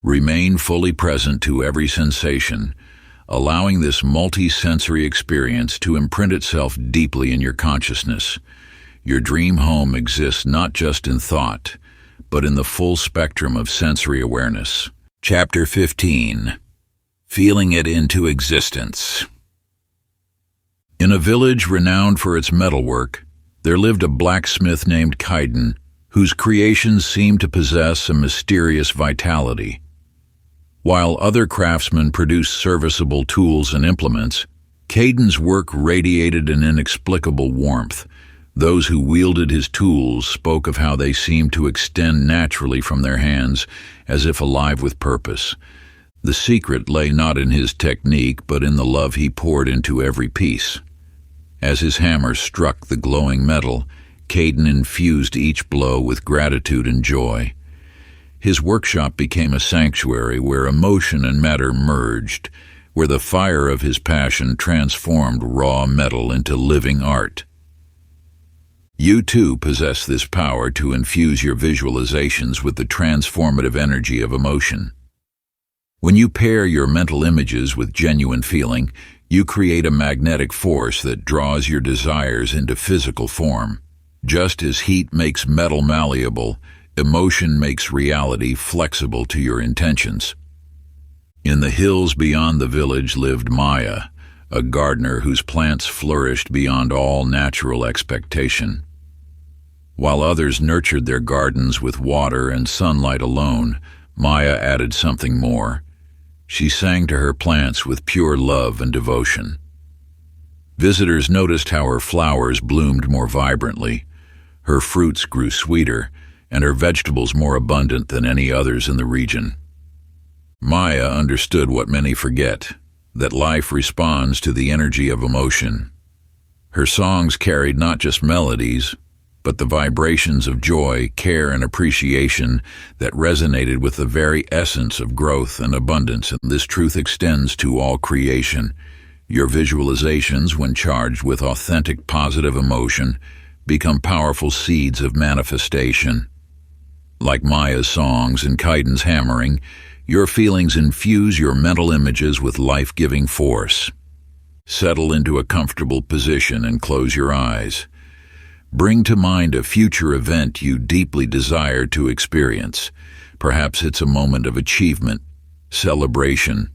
Remain fully present to every sensation, allowing this multi-sensory experience to imprint itself deeply in your consciousness. Your dream home exists not just in thought, but in the full spectrum of sensory awareness. Chapter 15. Feeling it into existence. In a village renowned for its metalwork, there lived a blacksmith named Kaiden, whose creations seemed to possess a mysterious vitality. While other craftsmen produced serviceable tools and implements, Kaiden's work radiated an inexplicable warmth. Those who wielded his tools spoke of how they seemed to extend naturally from their hands, as if alive with purpose. The secret lay not in his technique, but in the love he poured into every piece. As his hammer struck the glowing metal, Kaiden infused each blow with gratitude and joy. His workshop became a sanctuary where emotion and matter merged, where the fire of his passion transformed raw metal into living art. You too possess this power to infuse your visualizations with the transformative energy of emotion. When you pair your mental images with genuine feeling, you create a magnetic force that draws your desires into physical form. Just as heat makes metal malleable, emotion makes reality flexible to your intentions. In the hills beyond the village lived Maya, a gardener whose plants flourished beyond all natural expectation. While others nurtured their gardens with water and sunlight alone, Maya added something more. She sang to her plants with pure love and devotion. Visitors noticed how her flowers bloomed more vibrantly, her fruits grew sweeter, and her vegetables more abundant than any others in the region. Maya understood what many forget, that life responds to the energy of emotion. Her songs carried not just melodies, but the vibrations of joy, care, and appreciation that resonated with the very essence of growth and abundance. And this truth extends to all creation. Your visualizations, when charged with authentic positive emotion, become powerful seeds of manifestation. Like Maya's songs and Kaiden's hammering, your feelings infuse your mental images with life-giving force. Settle into a comfortable position and close your eyes. Bring to mind a future event you deeply desire to experience. Perhaps it's a moment of achievement, celebration,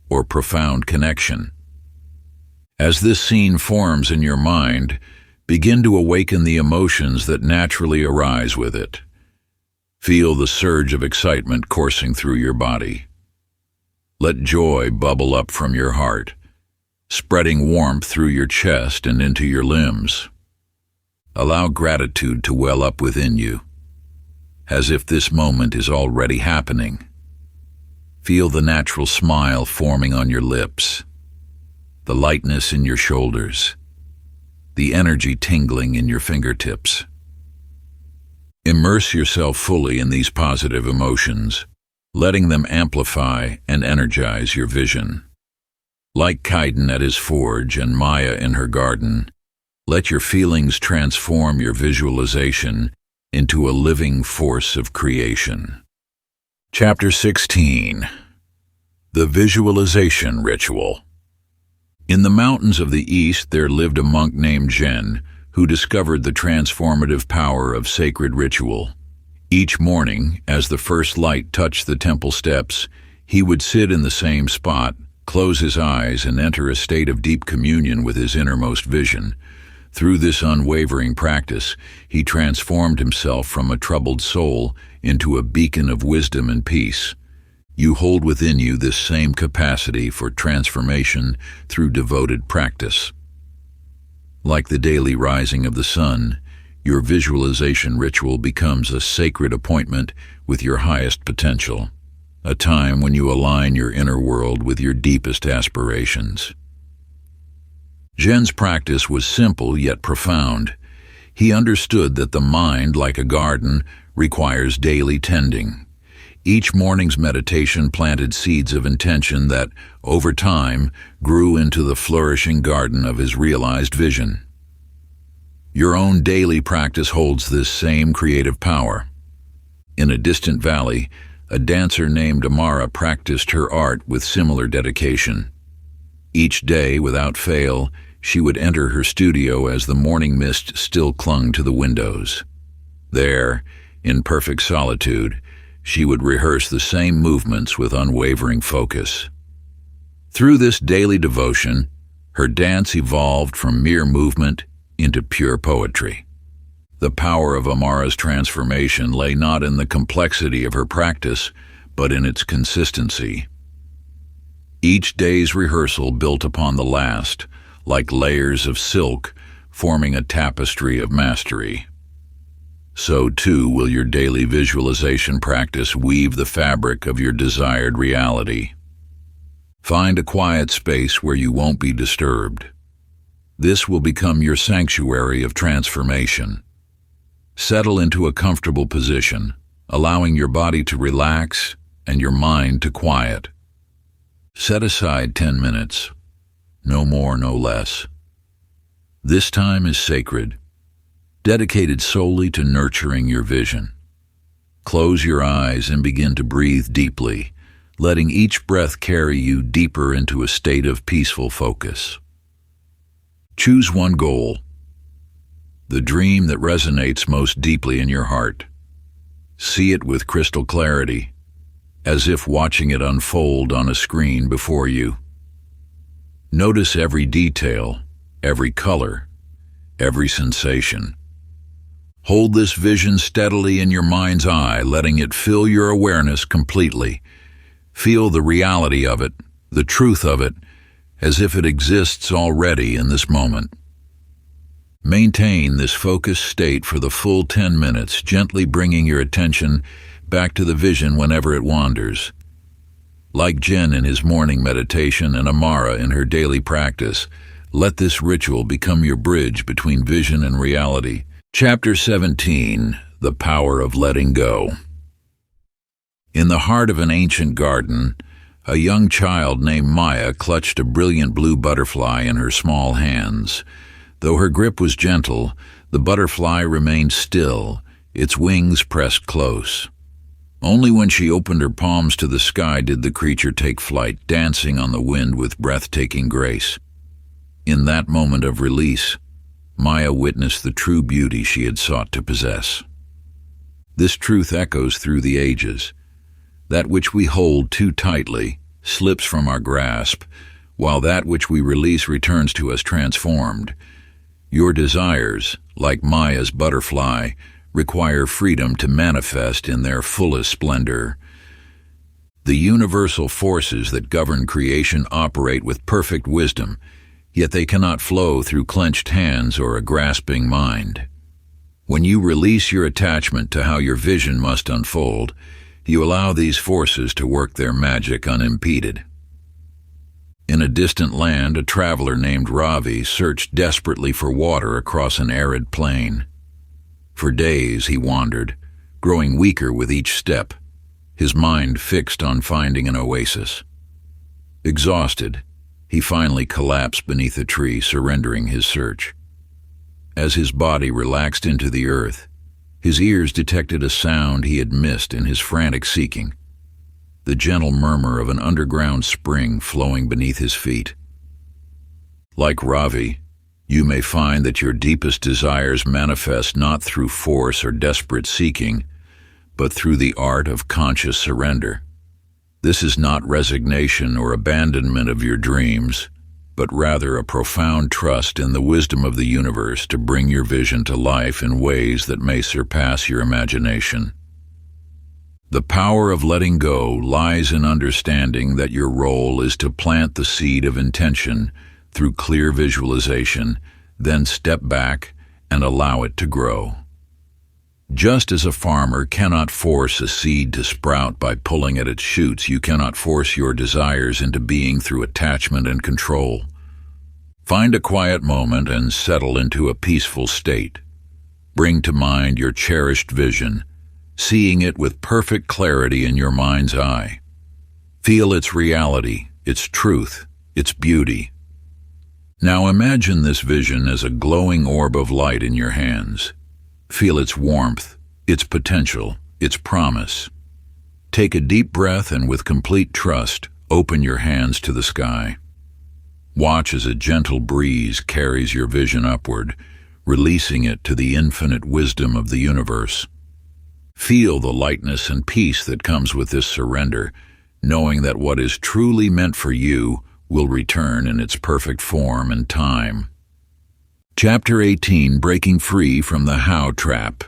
or profound connection. As this scene forms in your mind, begin to awaken the emotions that naturally arise with it. Feel the surge of excitement coursing through your body. Let joy bubble up from your heart, spreading warmth through your chest and into your limbs. Allow gratitude to well up within you, as if this moment is already happening. Feel the natural smile forming on your lips, the lightness in your shoulders, the energy tingling in your fingertips. Immerse yourself fully in these positive emotions, letting them amplify and energize your vision. Like Kaiden at his forge and Maya in her garden, let your feelings transform your visualization into a living force of creation. Chapter 16. The Visualization Ritual. In the mountains of the east there lived a monk named Zhen, who discovered the transformative power of sacred ritual. Each morning, as the first light touched the temple steps, he would sit in the same spot, close his eyes, and enter a state of deep communion with his innermost vision. Through this unwavering practice, he transformed himself from a troubled soul into a beacon of wisdom and peace. You hold within you this same capacity for transformation through devoted practice. Like the daily rising of the sun, your visualization ritual becomes a sacred appointment with your highest potential. a time when you align your inner world with your deepest aspirations. Zhen's practice was simple yet profound. He understood that the mind, like a garden, requires daily tending. Each morning's meditation planted seeds of intention that, over time, grew into the flourishing garden of his realized vision. Your own daily practice holds this same creative power. In a distant valley, a dancer named Amara practiced her art with similar dedication. Each day, without fail, she would enter her studio as the morning mist still clung to the windows. There, in perfect solitude, she would rehearse the same movements with unwavering focus. Through this daily devotion, her dance evolved from mere movement into pure poetry. The power of Amara's transformation lay not in the complexity of her practice, but in its consistency. Each day's rehearsal built upon the last, like layers of silk, forming a tapestry of mastery. So too will your daily visualization practice weave the fabric of your desired reality. Find a quiet space where you won't be disturbed. This will become your sanctuary of transformation. Settle into a comfortable position, allowing your body to relax and your mind to quiet. Set aside 10 minutes, no more, no less. This time is sacred, dedicated solely to nurturing your vision. Close your eyes and begin to breathe deeply, letting each breath carry you deeper into a state of peaceful focus. Choose one goal, the dream that resonates most deeply in your heart. See it with crystal clarity, as if watching it unfold on a screen before you. Notice every detail, every color, every sensation. Hold this vision steadily in your mind's eye, letting it fill your awareness completely. Feel the reality of it, the truth of it, as if it exists already in this moment. Maintain this focused state for the full 10 minutes, gently bringing your attention back to the vision whenever it wanders. Like Zhen in his morning meditation and Amara in her daily practice, let this ritual become your bridge between vision and reality. Chapter 17, The Power of Letting Go. In the heart of an ancient garden, a young child named Maya clutched a brilliant blue butterfly in her small hands. Though her grip was gentle, the butterfly remained still, its wings pressed close. Only when she opened her palms to the sky did the creature take flight, dancing on the wind with breathtaking grace. In that moment of release, Maya witnessed the true beauty she had sought to possess. This truth echoes through the ages. That which we hold too tightly slips from our grasp, while that which we release returns to us transformed. Your desires, like Maya's butterfly, require freedom to manifest in their fullest splendor. The universal forces that govern creation operate with perfect wisdom, yet they cannot flow through clenched hands or a grasping mind. When you release your attachment to how your vision must unfold, you allow these forces to work their magic unimpeded. In a distant land, a traveler named Ravi searched desperately for water across an arid plain. For days he wandered, growing weaker with each step, his mind fixed on finding an oasis. Exhausted, he finally collapsed beneath a tree, surrendering his search. As his body relaxed into the earth, his ears detected a sound he had missed in his frantic seeking, the gentle murmur of an underground spring flowing beneath his feet. Like Ravi, you may find that your deepest desires manifest not through force or desperate seeking, but through the art of conscious surrender. This is not resignation or abandonment of your dreams, but rather a profound trust in the wisdom of the universe to bring your vision to life in ways that may surpass your imagination. The power of letting go lies in understanding that your role is to plant the seed of intention through clear visualization, then step back and allow it to grow. Just as a farmer cannot force a seed to sprout by pulling at its shoots, you cannot force your desires into being through attachment and control. Find a quiet moment and settle into a peaceful state. Bring to mind your cherished vision, seeing it with perfect clarity in your mind's eye. Feel its reality, its truth, its beauty. Now imagine this vision as a glowing orb of light in your hands. Feel its warmth, its potential, its promise. Take a deep breath and with complete trust, open your hands to the sky. Watch as a gentle breeze carries your vision upward, releasing it to the infinite wisdom of the universe. Feel the lightness and peace that comes with this surrender, knowing that what is truly meant for you will return in its perfect form and time. Chapter 18, Breaking Free from the How Trap.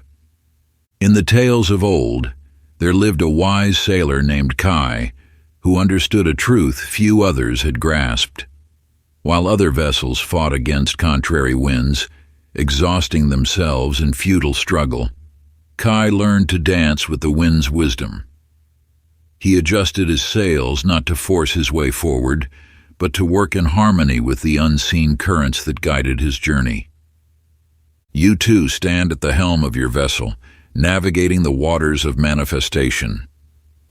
In the tales of old, there lived a wise sailor named Kai, who understood a truth few others had grasped. While other vessels fought against contrary winds, exhausting themselves in futile struggle, Kai learned to dance with the wind's wisdom. He adjusted his sails not to force his way forward, but to work in harmony with the unseen currents that guided his journey. You too stand at the helm of your vessel, navigating the waters of manifestation.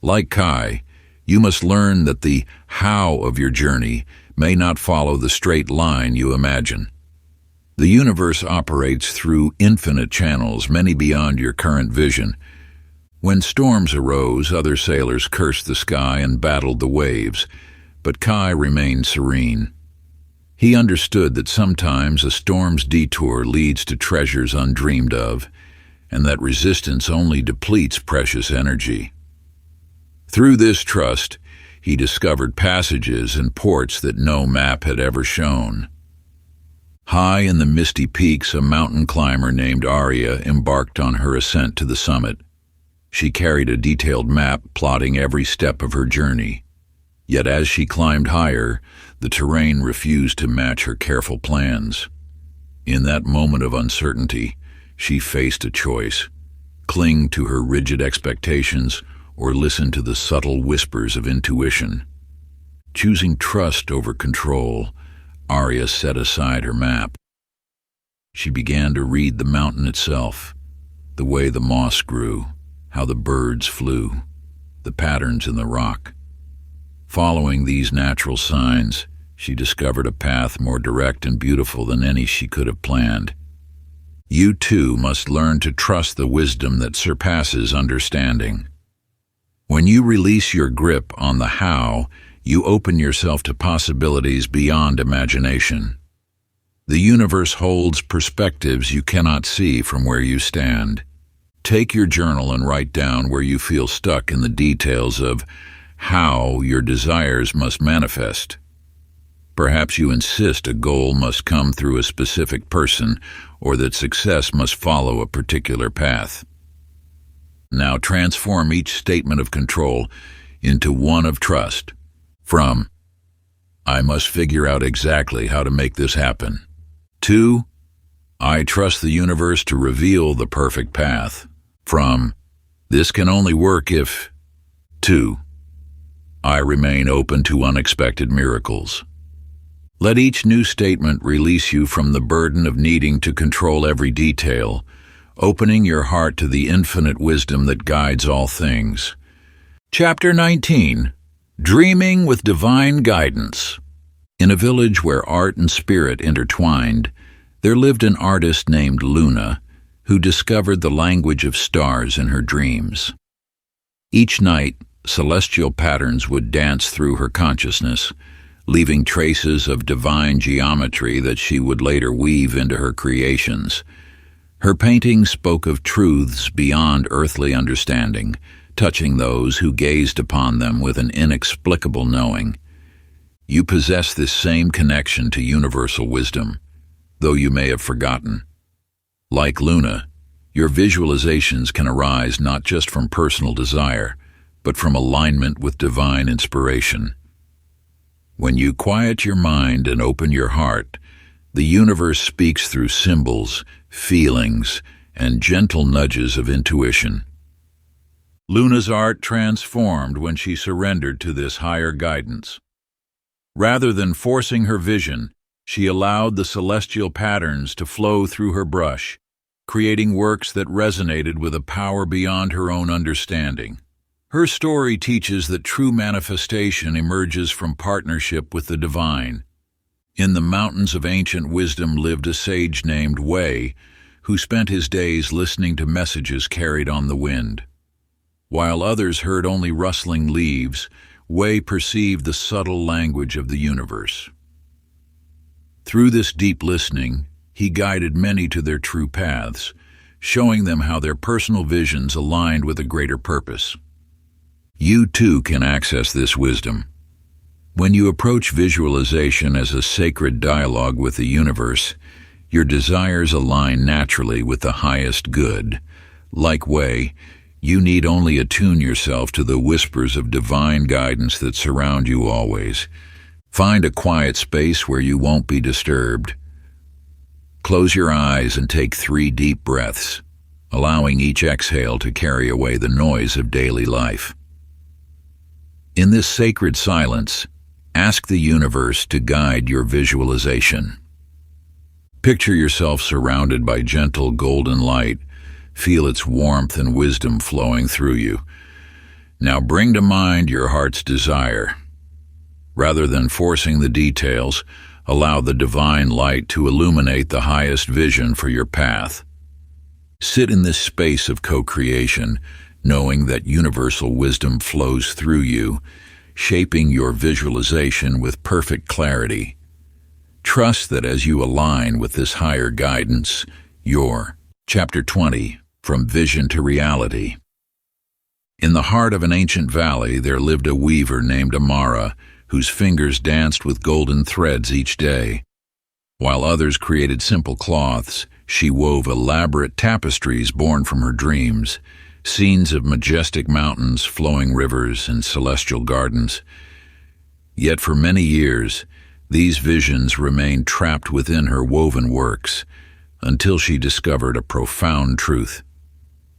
Like Kai, you must learn that the how of your journey may not follow the straight line you imagine. The universe operates through infinite channels, many beyond your current vision. When storms arose, other sailors cursed the sky and battled the waves, but Kai remained serene. He understood that sometimes a storm's detour leads to treasures undreamed of, and that resistance only depletes precious energy. Through this trust, he discovered passages and ports that no map had ever shown. High in the misty peaks, a mountain climber named Arya embarked on her ascent to the summit. She carried a detailed map plotting every step of her journey. Yet as she climbed higher, the terrain refused to match her careful plans. In that moment of uncertainty, she faced a choice: cling to her rigid expectations or listen to the subtle whispers of intuition. Choosing trust over control, Arya set aside her map. She began to read the mountain itself, the way the moss grew, how the birds flew, the patterns in the rock. Following these natural signs, she discovered a path more direct and beautiful than any she could have planned. You too must learn to trust the wisdom that surpasses understanding. When you release your grip on the how, you open yourself to possibilities beyond imagination. The universe holds perspectives you cannot see from where you stand. Take your journal and write down where you feel stuck in the details of how your desires must manifest. Perhaps you insist a goal must come through a specific person, or that success must follow a particular path. Now transform each statement of control into one of trust. From, I must figure out exactly how to make this happen, to, I trust the universe to reveal the perfect path. From, this can only work if, to, I remain open to unexpected miracles. Let each new statement release you from the burden of needing to control every detail, opening your heart to the infinite wisdom that guides all things. Chapter 19, Dreaming with Divine Guidance. In a village where art and spirit intertwined, there lived an artist named Luna, who discovered the language of stars in her dreams. Each night, celestial patterns would dance through her consciousness, leaving traces of divine geometry that she would later weave into her creations. Her paintings spoke of truths beyond earthly understanding, touching those who gazed upon them with an inexplicable knowing. You possess this same connection to universal wisdom, though you may have forgotten. Like Luna, your visualizations can arise not just from personal desire, but from alignment with divine inspiration. When you quiet your mind and open your heart, the universe speaks through symbols, feelings, and gentle nudges of intuition. Luna's art transformed when she surrendered to this higher guidance. Rather than forcing her vision, she allowed the celestial patterns to flow through her brush, creating works that resonated with a power beyond her own understanding. Her story teaches that true manifestation emerges from partnership with the divine. In the mountains of ancient wisdom lived a sage named Wei, who spent his days listening to messages carried on the wind. While others heard only rustling leaves, Wei perceived the subtle language of the universe. Through this deep listening, he guided many to their true paths, showing them how their personal visions aligned with a greater purpose. You too can access this wisdom. When you approach visualization as a sacred dialogue with the universe, your desires align naturally with the highest good. Like Wei, you need only attune yourself to the whispers of divine guidance that surround you always. Find a quiet space where you won't be disturbed. Close your eyes and take 3 deep breaths, allowing each exhale to carry away the noise of daily life. In this sacred silence, ask the universe to guide your visualization. Picture yourself surrounded by gentle golden light. Feel its warmth and wisdom flowing through you. Now bring to mind your heart's desire. Rather than forcing the details, allow the divine light to illuminate the highest vision for your path. Sit in this space of co-creation, knowing that universal wisdom flows through you, shaping your visualization with perfect clarity. Trust that as you align with this higher guidance, your Chapter 20, From Vision to Reality. In the heart of an ancient valley there lived a weaver named Amara, whose fingers danced with golden threads each day. While others created simple cloths, she wove elaborate tapestries born from her dreams, scenes of majestic mountains, flowing rivers, and celestial gardens. Yet for many years, these visions remained trapped within her woven works, until she discovered a profound truth.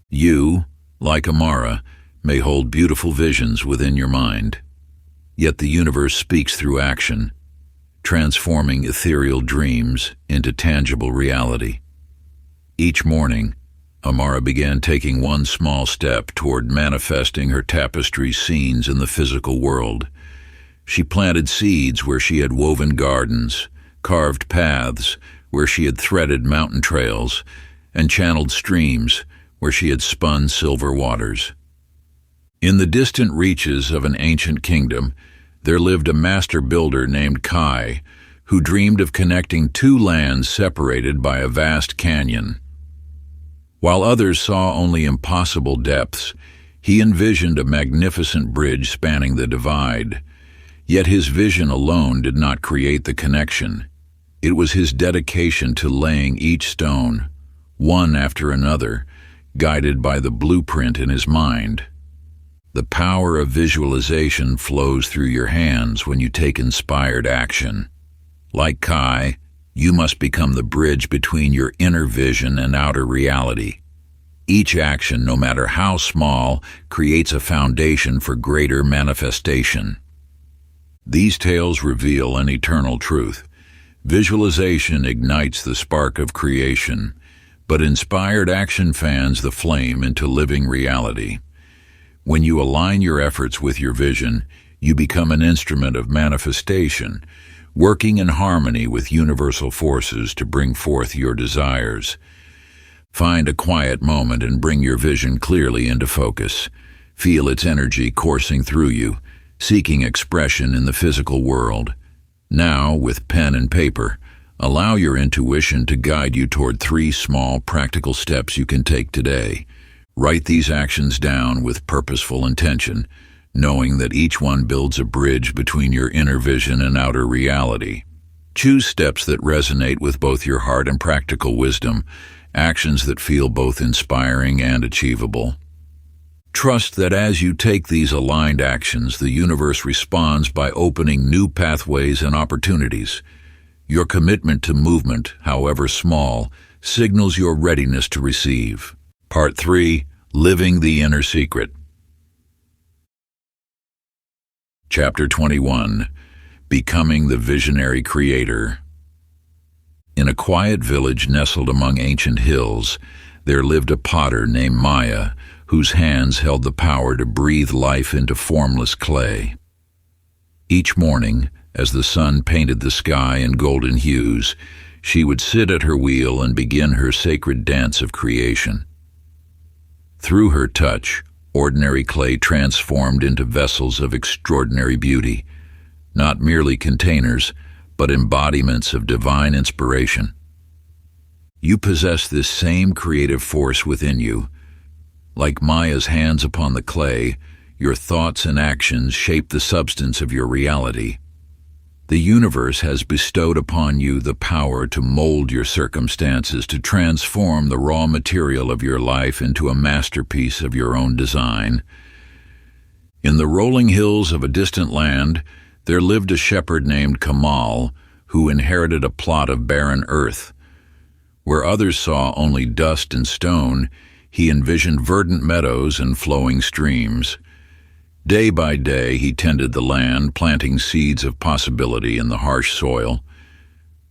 You, like Amara, may hold beautiful visions within your mind, yet the universe speaks through action, transforming ethereal dreams into tangible reality. Each morning, Amara began taking one small step toward manifesting her tapestry scenes in the physical world. She planted seeds where she had woven gardens, carved paths where she had threaded mountain trails, and channeled streams where she had spun silver waters. In the distant reaches of an ancient kingdom, there lived a master builder named Kai, who dreamed of connecting 2 lands separated by a vast canyon. While others saw only impossible depths, he envisioned a magnificent bridge spanning the divide. Yet his vision alone did not create the connection. It was his dedication to laying each stone, one after another, guided by the blueprint in his mind. The power of visualization flows through your hands when you take inspired action. Like Kai, you must become the bridge between your inner vision and outer reality. Each action, no matter how small, creates a foundation for greater manifestation. These tales reveal an eternal truth. Visualization ignites the spark of creation, but inspired action fans the flame into living reality. When you align your efforts with your vision, you become an instrument of manifestation, working in harmony with universal forces to bring forth your desires. Find a quiet moment and bring your vision clearly into focus. Feel its energy coursing through you, seeking expression in the physical world. Now, with pen and paper, allow your intuition to guide you toward 3 small, practical steps you can take today. Write these actions down with purposeful intention, knowing that each one builds a bridge between your inner vision and outer reality. Choose steps that resonate with both your heart and practical wisdom, actions that feel both inspiring and achievable. Trust that as you take these aligned actions, the universe responds by opening new pathways and opportunities. Your commitment to movement, however small, signals your readiness to receive. Part 3. Living the Inner Secret. Chapter 21. Becoming the Visionary Creator. In a quiet village nestled among ancient hills, there lived a potter named Maya, whose hands held the power to breathe life into formless clay. Each morning, as the sun painted the sky in golden hues, she would sit at her wheel and begin her sacred dance of creation. Through her touch, ordinary clay transformed into vessels of extraordinary beauty, not merely containers, but embodiments of divine inspiration. You possess this same creative force within you. Like Maya's hands upon the clay, your thoughts and actions shape the substance of your reality. The universe has bestowed upon you the power to mold your circumstances, to transform the raw material of your life into a masterpiece of your own design. In the rolling hills of a distant land, there lived a shepherd named Kamal, who inherited a plot of barren earth. Where others saw only dust and stone, he envisioned verdant meadows and flowing streams. Day by day he tended the land, planting seeds of possibility in the harsh soil.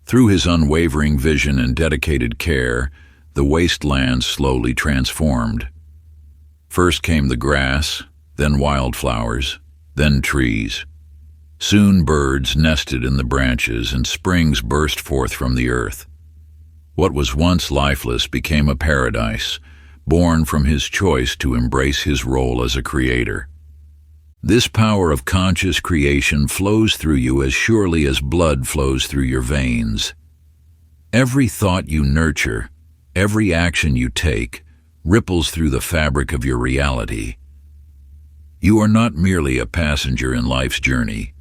Through his unwavering vision and dedicated care, the wasteland slowly transformed. First came the grass, then wildflowers, then trees. Soon birds nested in the branches and springs burst forth from the earth. What was once lifeless became a paradise, born from his choice to embrace his role as a creator. This power of conscious creation flows through you as surely as blood flows through your veins. Every thought you nurture, every action you take, ripples through the fabric of your reality. You are not merely a passenger in life's journey.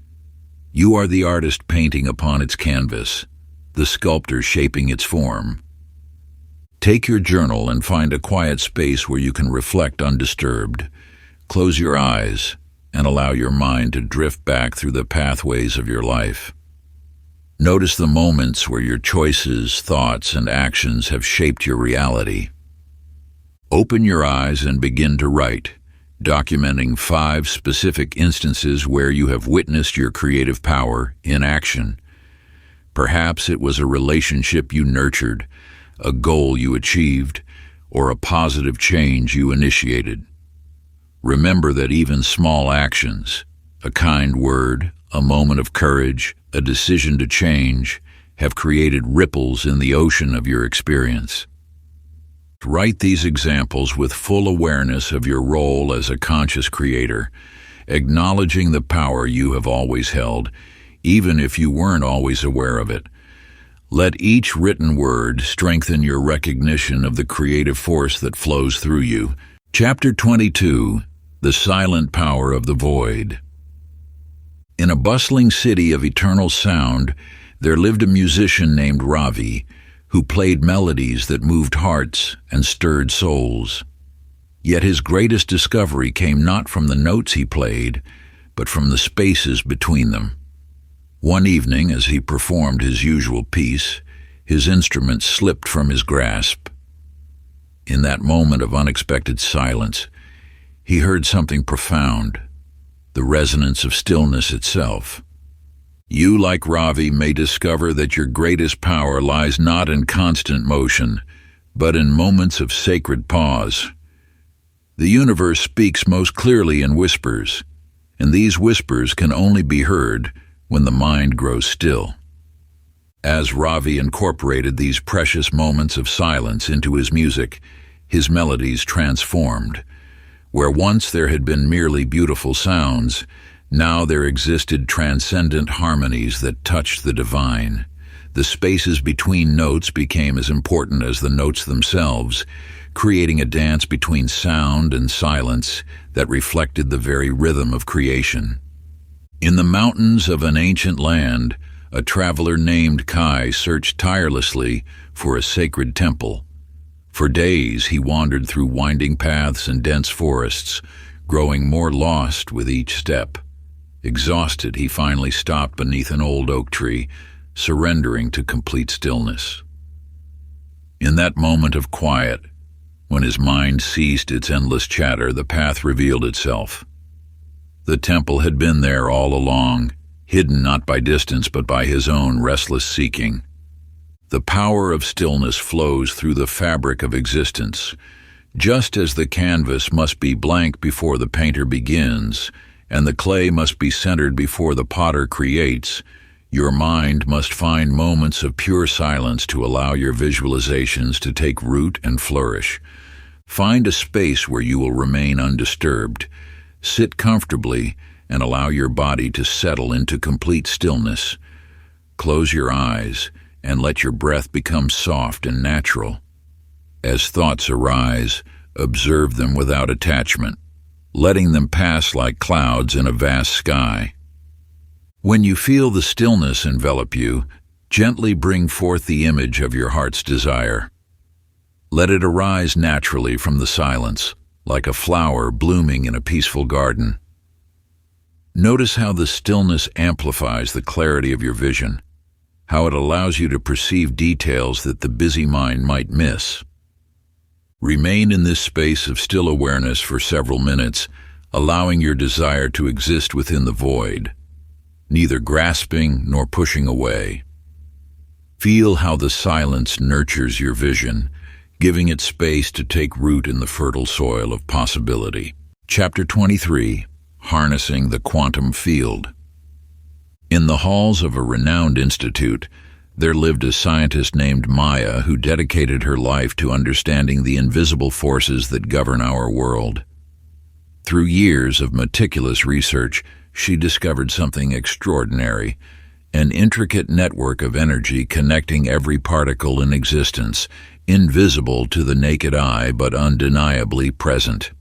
You are the artist painting upon its canvas, the sculptor shaping its form. Take your journal and find a quiet space where you can reflect undisturbed. Close your eyes and allow your mind to drift back through the pathways of your life. Notice the moments where your choices, thoughts, and actions have shaped your reality. Open your eyes and begin to write, documenting 5 specific instances where you have witnessed your creative power in action. Perhaps it was a relationship you nurtured, a goal you achieved, or a positive change you initiated. Remember that even small actions, a kind word, a moment of courage, a decision to change, have created ripples in the ocean of your experience. Write these examples with full awareness of your role as a conscious creator, acknowledging the power you have always held, even if you weren't always aware of it. Let each written word strengthen your recognition of the creative force that flows through you. Chapter 22. The Silent Power of the Void. In a bustling city of eternal sound, there lived a musician named Ravi, who played melodies that moved hearts and stirred souls. Yet his greatest discovery came not from the notes he played, but from the spaces between them. One evening, as he performed his usual piece, his instrument slipped from his grasp. In that moment of unexpected silence, he heard something profound, the resonance of stillness itself. You, like Ravi, may discover that your greatest power lies not in constant motion, but in moments of sacred pause. The universe speaks most clearly in whispers, and these whispers can only be heard when the mind grows still. As Ravi incorporated these precious moments of silence into his music, his melodies transformed. Where once there had been merely beautiful sounds, now there existed transcendent harmonies that touched the divine. The spaces between notes became as important as the notes themselves, creating a dance between sound and silence that reflected the very rhythm of creation. In the mountains of an ancient land, a traveler named Kai searched tirelessly for a sacred temple. For days he wandered through winding paths and dense forests, growing more lost with each step. Exhausted, he finally stopped beneath an old oak tree, surrendering to complete stillness. In that moment of quiet, when his mind ceased its endless chatter, the path revealed itself. The temple had been there all along, hidden not by distance but by his own restless seeking. The power of stillness flows through the fabric of existence. Just as the canvas must be blank before the painter begins, and the clay must be centered before the potter creates, your mind must find moments of pure silence to allow your visualizations to take root and flourish. Find a space where you will remain undisturbed. Sit comfortably and allow your body to settle into complete stillness. Close your eyes and let your breath become soft and natural. As thoughts arise, observe them without attachment, letting them pass like clouds in a vast sky. When you feel the stillness envelop you, gently bring forth the image of your heart's desire. Let it arise naturally from the silence, like a flower blooming in a peaceful garden. Notice how the stillness amplifies the clarity of your vision, how it allows you to perceive details that the busy mind might miss. Remain in this space of still awareness for several minutes, allowing your desire to exist within the void, neither grasping nor pushing away. Feel how the silence nurtures your vision, giving it space to take root in the fertile soil of possibility. Chapter 23. Harnessing the Quantum Field. In the halls of a renowned institute, there lived a scientist named Maya who dedicated her life to understanding the invisible forces that govern our world. Through years of meticulous research, she discovered something extraordinary, an intricate network of energy connecting every particle in existence, invisible to the naked eye but undeniably present.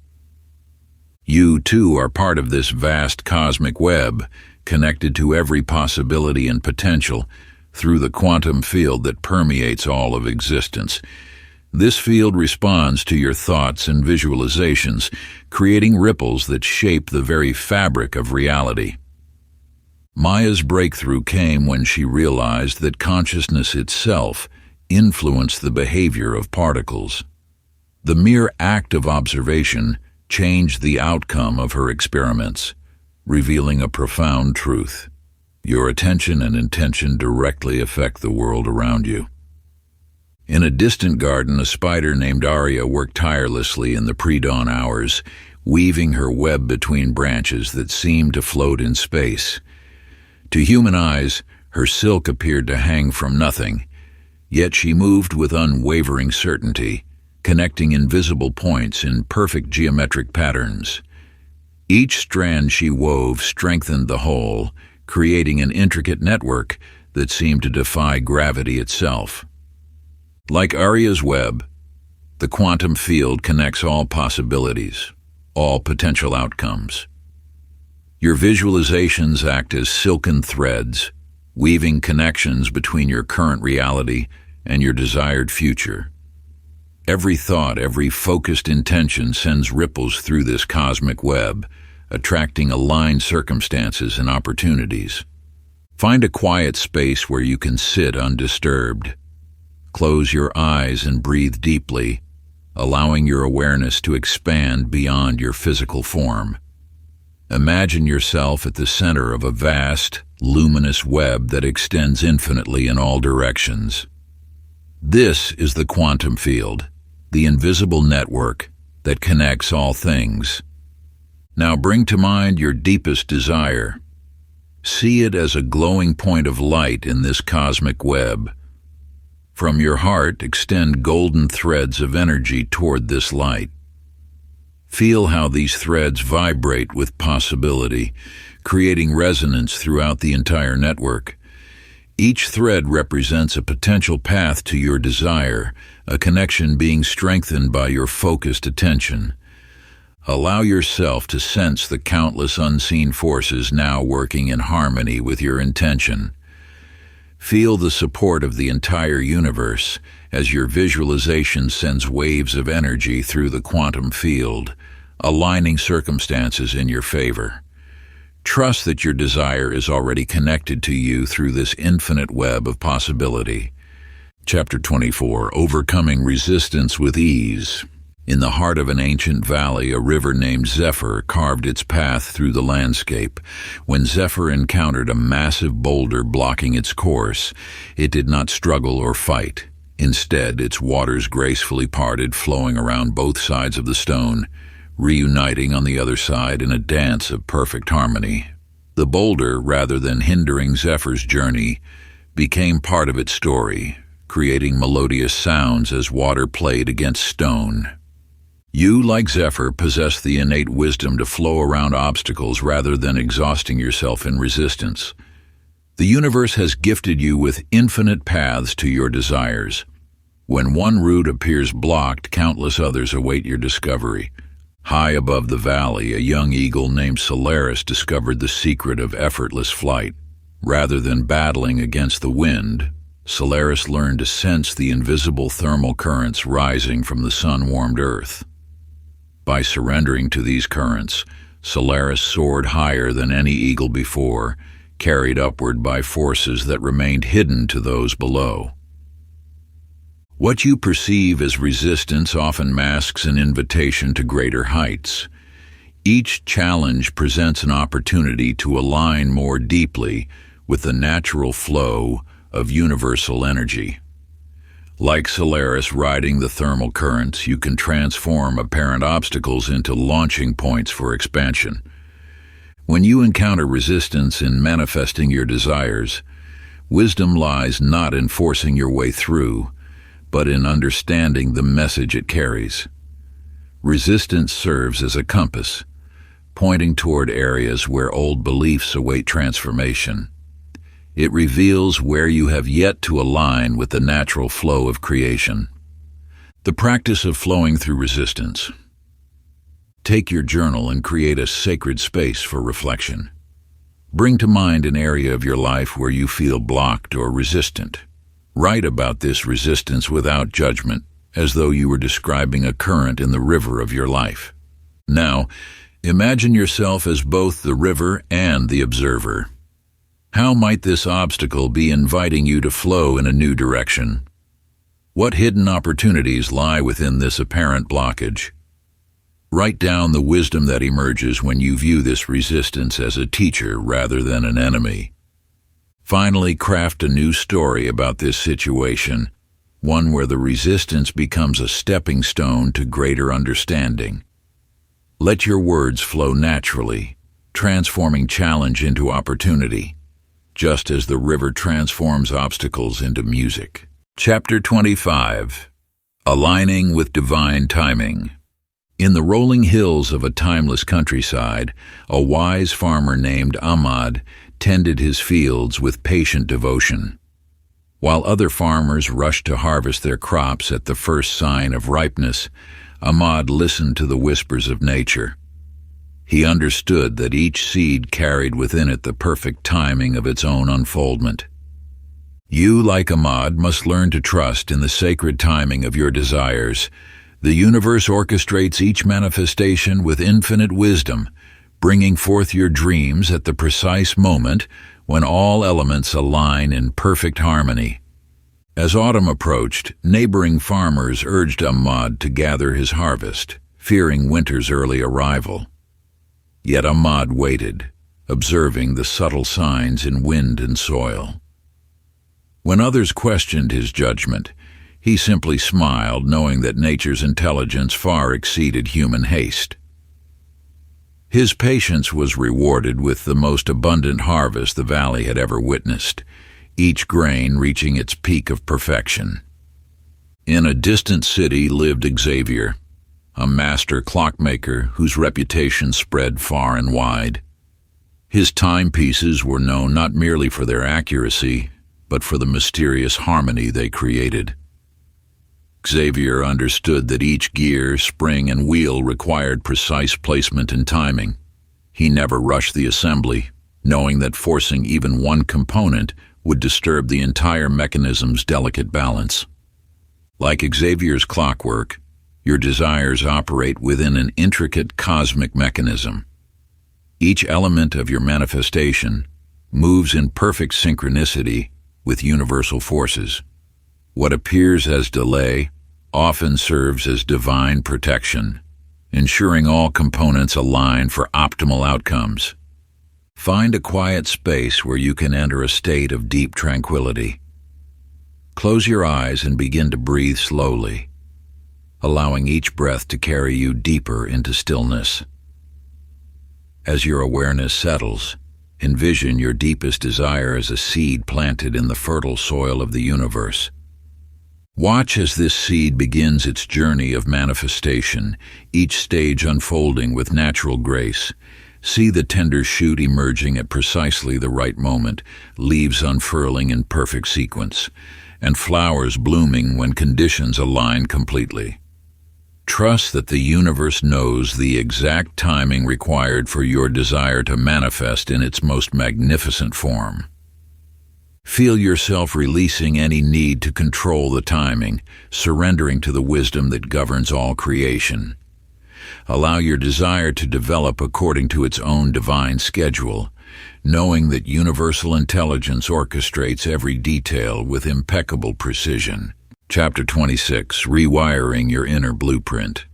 You, too, are part of this vast cosmic web, connected to every possibility and potential through the quantum field that permeates all of existence. This field responds to your thoughts and visualizations, creating ripples that shape the very fabric of reality. Maya's breakthrough came when she realized that consciousness itself influenced the behavior of particles. The mere act of observation changed the outcome of her experiments, revealing a profound truth. Your attention and intention directly affect the world around you. In a distant garden, a spider named Arya worked tirelessly in the pre-dawn hours, weaving her web between branches that seemed to float in space. To human eyes, her silk appeared to hang from nothing, yet she moved with unwavering certainty, connecting invisible points in perfect geometric patterns. Each strand she wove strengthened the whole, creating an intricate network that seemed to defy gravity itself. Like Arya's web, the quantum field connects all possibilities, all potential outcomes. Your visualizations act as silken threads, weaving connections between your current reality and your desired future. Every thought, every focused intention sends ripples through this cosmic web, attracting aligned circumstances and opportunities. Find a quiet space where you can sit undisturbed. Close your eyes and breathe deeply, allowing your awareness to expand beyond your physical form. Imagine yourself at the center of a vast, luminous web that extends infinitely in all directions. This is the quantum field, the invisible network that connects all things. Now bring to mind your deepest desire. See it as a glowing point of light in this cosmic web. From your heart, extend golden threads of energy toward this light. Feel how these threads vibrate with possibility, creating resonance throughout the entire network. Each thread represents a potential path to your desire, a connection being strengthened by your focused attention. Allow yourself to sense the countless unseen forces now working in harmony with your intention. Feel the support of the entire universe as your visualization sends waves of energy through the quantum field, aligning circumstances in your favor. Trust that your desire is already connected to you through this infinite web of possibility. Chapter 24, Overcoming Resistance with Ease. In the heart of an ancient valley, a river named Zephyr carved its path through the landscape. When Zephyr encountered a massive boulder blocking its course, it did not struggle or fight. Instead, its waters gracefully parted, flowing around both sides of the stone, reuniting on the other side in a dance of perfect harmony. The boulder, rather than hindering Zephyr's journey, became part of its story, creating melodious sounds as water played against stone. You, like Zephyr, possess the innate wisdom to flow around obstacles rather than exhausting yourself in resistance. The universe has gifted you with infinite paths to your desires. When one route appears blocked, countless others await your discovery. High above the valley, a young eagle named Solaris discovered the secret of effortless flight. Rather than battling against the wind, Solaris learned to sense the invisible thermal currents rising from the sun-warmed earth. By surrendering to these currents, Solaris soared higher than any eagle before, carried upward by forces that remained hidden to those below. What you perceive as resistance often masks an invitation to greater heights. Each challenge presents an opportunity to align more deeply with the natural flow of universal energy. Like Solaris riding the thermal currents, you can transform apparent obstacles into launching points for expansion. When you encounter resistance in manifesting your desires, wisdom lies not in forcing your way through, but in understanding the message it carries. Resistance serves as a compass, pointing toward areas where old beliefs await transformation. It reveals where you have yet to align with the natural flow of creation. The practice of flowing through resistance. Take your journal and create a sacred space for reflection. Bring to mind an area of your life where you feel blocked or resistant. Write about this resistance without judgment, as though you were describing a current in the river of your life. Now, imagine yourself as both the river and the observer. How might this obstacle be inviting you to flow in a new direction? What hidden opportunities lie within this apparent blockage? Write down the wisdom that emerges when you view this resistance as a teacher rather than an enemy. Finally, craft a new story about this situation, one where the resistance becomes a stepping stone to greater understanding. Let your words flow naturally, transforming challenge into opportunity, just as the river transforms obstacles into music. Chapter 25, Aligning with Divine Timing. In the rolling hills of a timeless countryside, a wise farmer named Ahmad tended his fields with patient devotion. While other farmers rushed to harvest their crops at the first sign of ripeness, Ahmad listened to the whispers of nature. He understood that each seed carried within it the perfect timing of its own unfoldment. You, like Ahmad, must learn to trust in the sacred timing of your desires. The universe orchestrates each manifestation with infinite wisdom, bringing forth your dreams at the precise moment when all elements align in perfect harmony. As autumn approached, neighboring farmers urged Ahmad to gather his harvest, fearing winter's early arrival. Yet Ahmad waited, observing the subtle signs in wind and soil. When others questioned his judgment, he simply smiled, knowing that nature's intelligence far exceeded human haste. His patience was rewarded with the most abundant harvest the valley had ever witnessed, each grain reaching its peak of perfection. In a distant city lived Xavier, a master clockmaker whose reputation spread far and wide. His timepieces were known not merely for their accuracy, but for the mysterious harmony they created. Xavier understood that each gear, spring, and wheel required precise placement and timing. He never rushed the assembly, knowing that forcing even one component would disturb the entire mechanism's delicate balance. Like Xavier's clockwork, your desires operate within an intricate cosmic mechanism. Each element of your manifestation moves in perfect synchronicity with universal forces. What appears as delay often serves as divine protection, ensuring all components align for optimal outcomes. Find a quiet space where you can enter a state of deep tranquility. Close your eyes and begin to breathe slowly, allowing each breath to carry you deeper into stillness. As your awareness settles, envision your deepest desire as a seed planted in the fertile soil of the universe. Watch as this seed begins its journey of manifestation, each stage unfolding with natural grace. See the tender shoot emerging at precisely the right moment, leaves unfurling in perfect sequence, and flowers blooming when conditions align completely. Trust that the universe knows the exact timing required for your desire to manifest in its most magnificent form. Feel yourself releasing any need to control the timing, surrendering to the wisdom that governs all creation. Allow your desire to develop according to its own divine schedule, knowing that universal intelligence orchestrates every detail with impeccable precision. Chapter 26, Rewiring Your Inner Blueprint.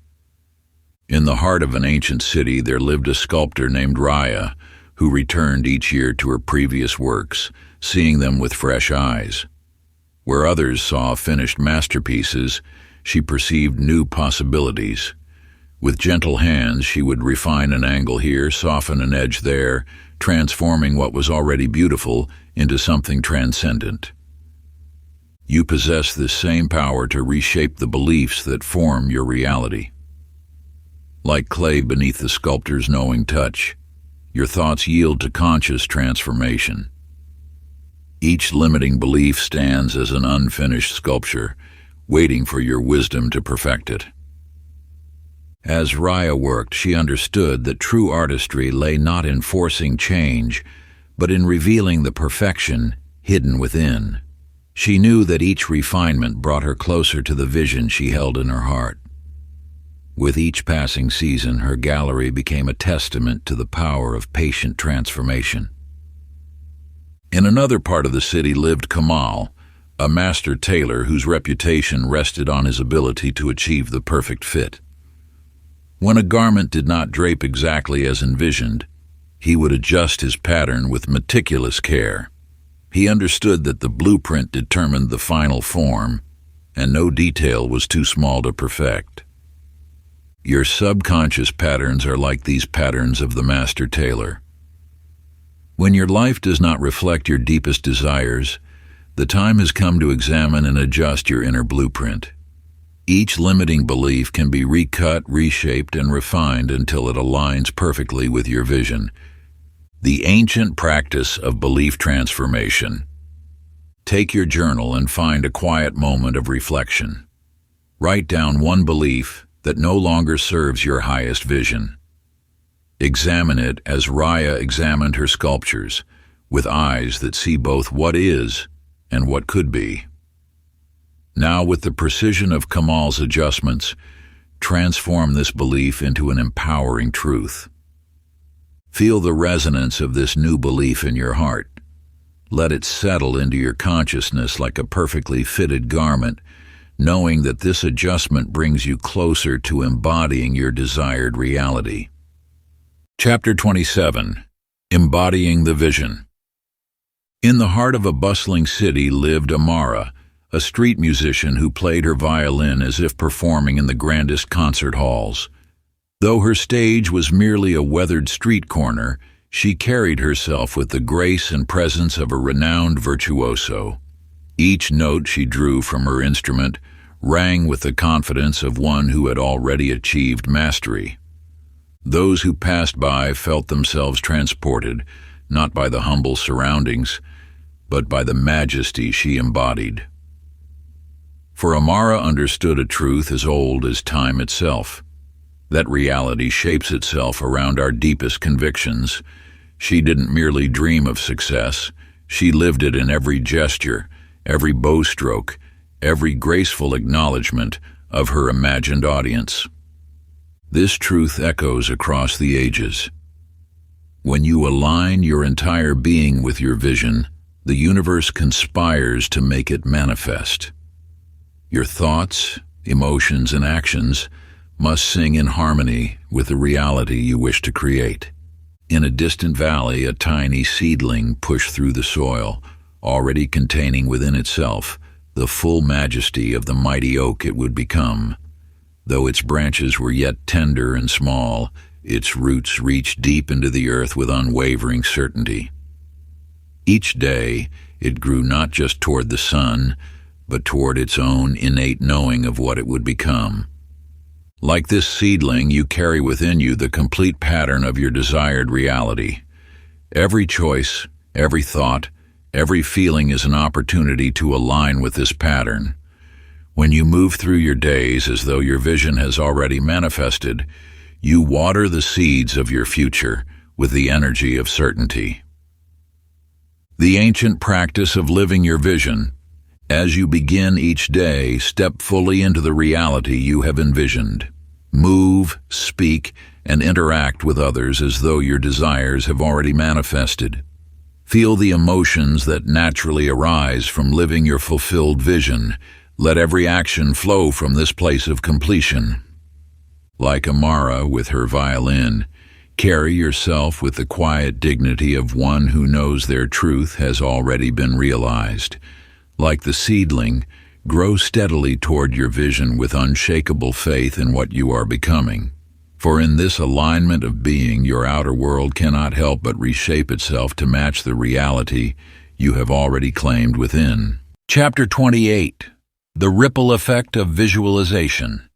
In the heart of an ancient city there lived a sculptor named Raya, who returned each year to her previous works, seeing them with fresh eyes. Where others saw finished masterpieces, she perceived new possibilities. With gentle hands, she would refine an angle here, soften an edge there, transforming what was already beautiful into something transcendent. You possess this same power to reshape the beliefs that form your reality. Like clay beneath the sculptor's knowing touch, your thoughts yield to conscious transformation. Each limiting belief stands as an unfinished sculpture, waiting for your wisdom to perfect it. As Raya worked, she understood that true artistry lay not in forcing change, but in revealing the perfection hidden within. She knew that each refinement brought her closer to the vision she held in her heart. With each passing season, her gallery became a testament to the power of patient transformation. In another part of the city lived Kamal, a master tailor whose reputation rested on his ability to achieve the perfect fit. When a garment did not drape exactly as envisioned, he would adjust his pattern with meticulous care. He understood that the blueprint determined the final form, and no detail was too small to perfect. Your subconscious patterns are like these patterns of the master tailor. When your life does not reflect your deepest desires, the time has come to examine and adjust your inner blueprint. Each limiting belief can be recut, reshaped, and refined until it aligns perfectly with your vision. The ancient practice of belief transformation. Take your journal and find a quiet moment of reflection. Write down one belief that no longer serves your highest vision. Examine it as Raya examined her sculptures, with eyes that see both what is and what could be. Now, with the precision of Kamal's adjustments, transform this belief into an empowering truth. Feel the resonance of this new belief in your heart. Let it settle into your consciousness like a perfectly fitted garment, knowing that this adjustment brings you closer to embodying your desired reality. Chapter 27, Embodying the Vision. In the heart of a bustling city lived Amara, a street musician who played her violin as if performing in the grandest concert halls. Though her stage was merely a weathered street corner, she carried herself with the grace and presence of a renowned virtuoso. Each note she drew from her instrument rang with the confidence of one who had already achieved mastery. Those who passed by felt themselves transported, not by the humble surroundings, but by the majesty she embodied. For Amara understood a truth as old as time itself, that reality shapes itself around our deepest convictions. She didn't merely dream of success, she lived it in every gesture, every bowstroke, every graceful acknowledgement of her imagined audience. This truth echoes across the ages. When you align your entire being with your vision, the universe conspires to make it manifest. Your thoughts, emotions, and actions must sing in harmony with the reality you wish to create. In a distant valley, a tiny seedling pushed through the soil, already containing within itself the full majesty of the mighty oak it would become. Though its branches were yet tender and small, its roots reached deep into the earth with unwavering certainty. Each day, it grew not just toward the sun, but toward its own innate knowing of what it would become. Like this seedling, you carry within you the complete pattern of your desired reality. Every choice, every thought, every feeling is an opportunity to align with this pattern. When you move through your days as though your vision has already manifested, you water the seeds of your future with the energy of certainty. The ancient practice of living your vision. As you begin each day, step fully into the reality you have envisioned. Move, speak, and interact with others as though your desires have already manifested. Feel the emotions that naturally arise from living your fulfilled vision. Let every action flow from this place of completion. Like Amara with her violin, carry yourself with the quiet dignity of one who knows their truth has already been realized. Like the seedling, grow steadily toward your vision with unshakable faith in what you are becoming. For in this alignment of being, your outer world cannot help but reshape itself to match the reality you have already claimed within. Chapter 28. The Ripple Effect of Visualization.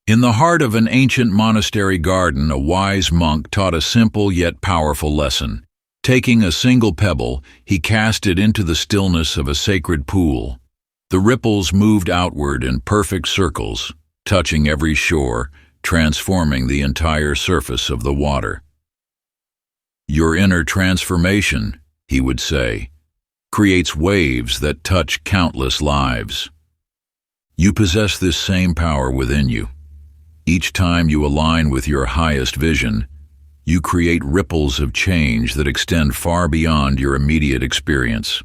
In the heart of an ancient monastery garden, a wise monk taught a simple yet powerful lesson. Taking a single pebble, he cast it into the stillness of a sacred pool. The ripples moved outward in perfect circles, touching every shore, transforming the entire surface of the water. Your inner transformation, he would say, creates waves that touch countless lives. You possess this same power within you. Each time you align with your highest vision, you create ripples of change that extend far beyond your immediate experience.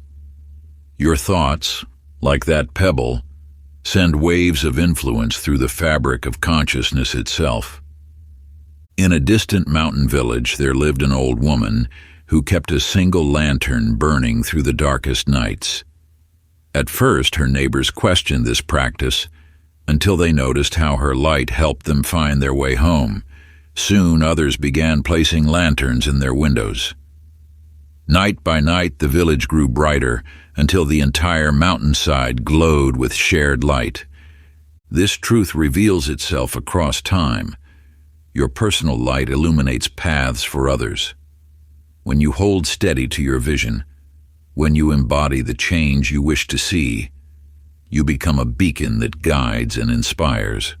Your thoughts, like that pebble, send waves of influence through the fabric of consciousness itself. In a distant mountain village, there lived an old woman who kept a single lantern burning through the darkest nights. At first, her neighbors questioned this practice until they noticed how her light helped them find their way home. Soon, others began placing lanterns in their windows. Night by night, the village grew brighter until the entire mountainside glowed with shared light. This truth reveals itself across time. Your personal light illuminates paths for others. When you hold steady to your vision, when you embody the change you wish to see, you become a beacon that guides and inspires.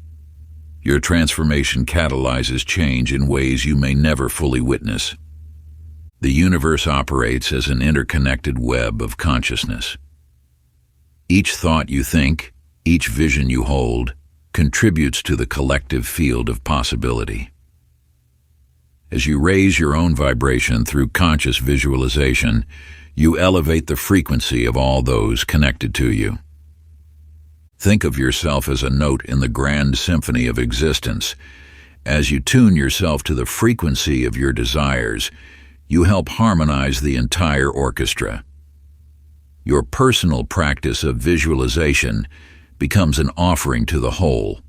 Your transformation catalyzes change in ways you may never fully witness. The universe operates as an interconnected web of consciousness. Each thought you think, each vision you hold, contributes to the collective field of possibility. As you raise your own vibration through conscious visualization, you elevate the frequency of all those connected to you. Think of yourself as a note in the grand symphony of existence. As you tune yourself to the frequency of your desires, you help harmonize the entire orchestra. Your personal practice of visualization becomes an offering to the whole.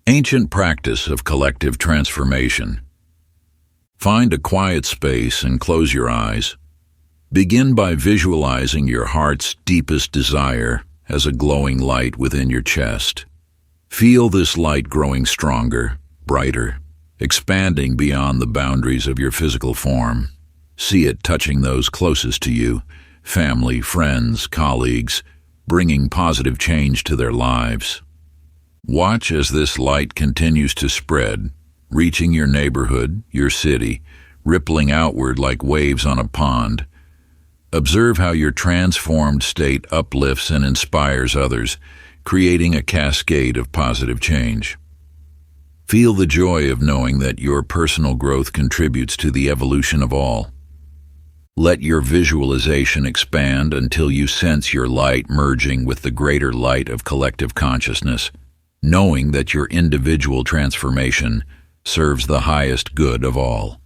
Ancient practice of collective transformation. Find a quiet space and close your eyes. Begin by visualizing your heart's deepest desire as a glowing light within your chest. Feel this light growing stronger, brighter, expanding beyond the boundaries of your physical form. See it touching those closest to you, family, friends, colleagues, bringing positive change to their lives. Watch as this light continues to spread, reaching your neighborhood, your city, rippling outward like waves on a pond. Observe how your transformed state uplifts and inspires others, creating a cascade of positive change. Feel the joy of knowing that your personal growth contributes to the evolution of all. Let your visualization expand until you sense your light merging with the greater light of collective consciousness, knowing that your individual transformation serves the highest good of all.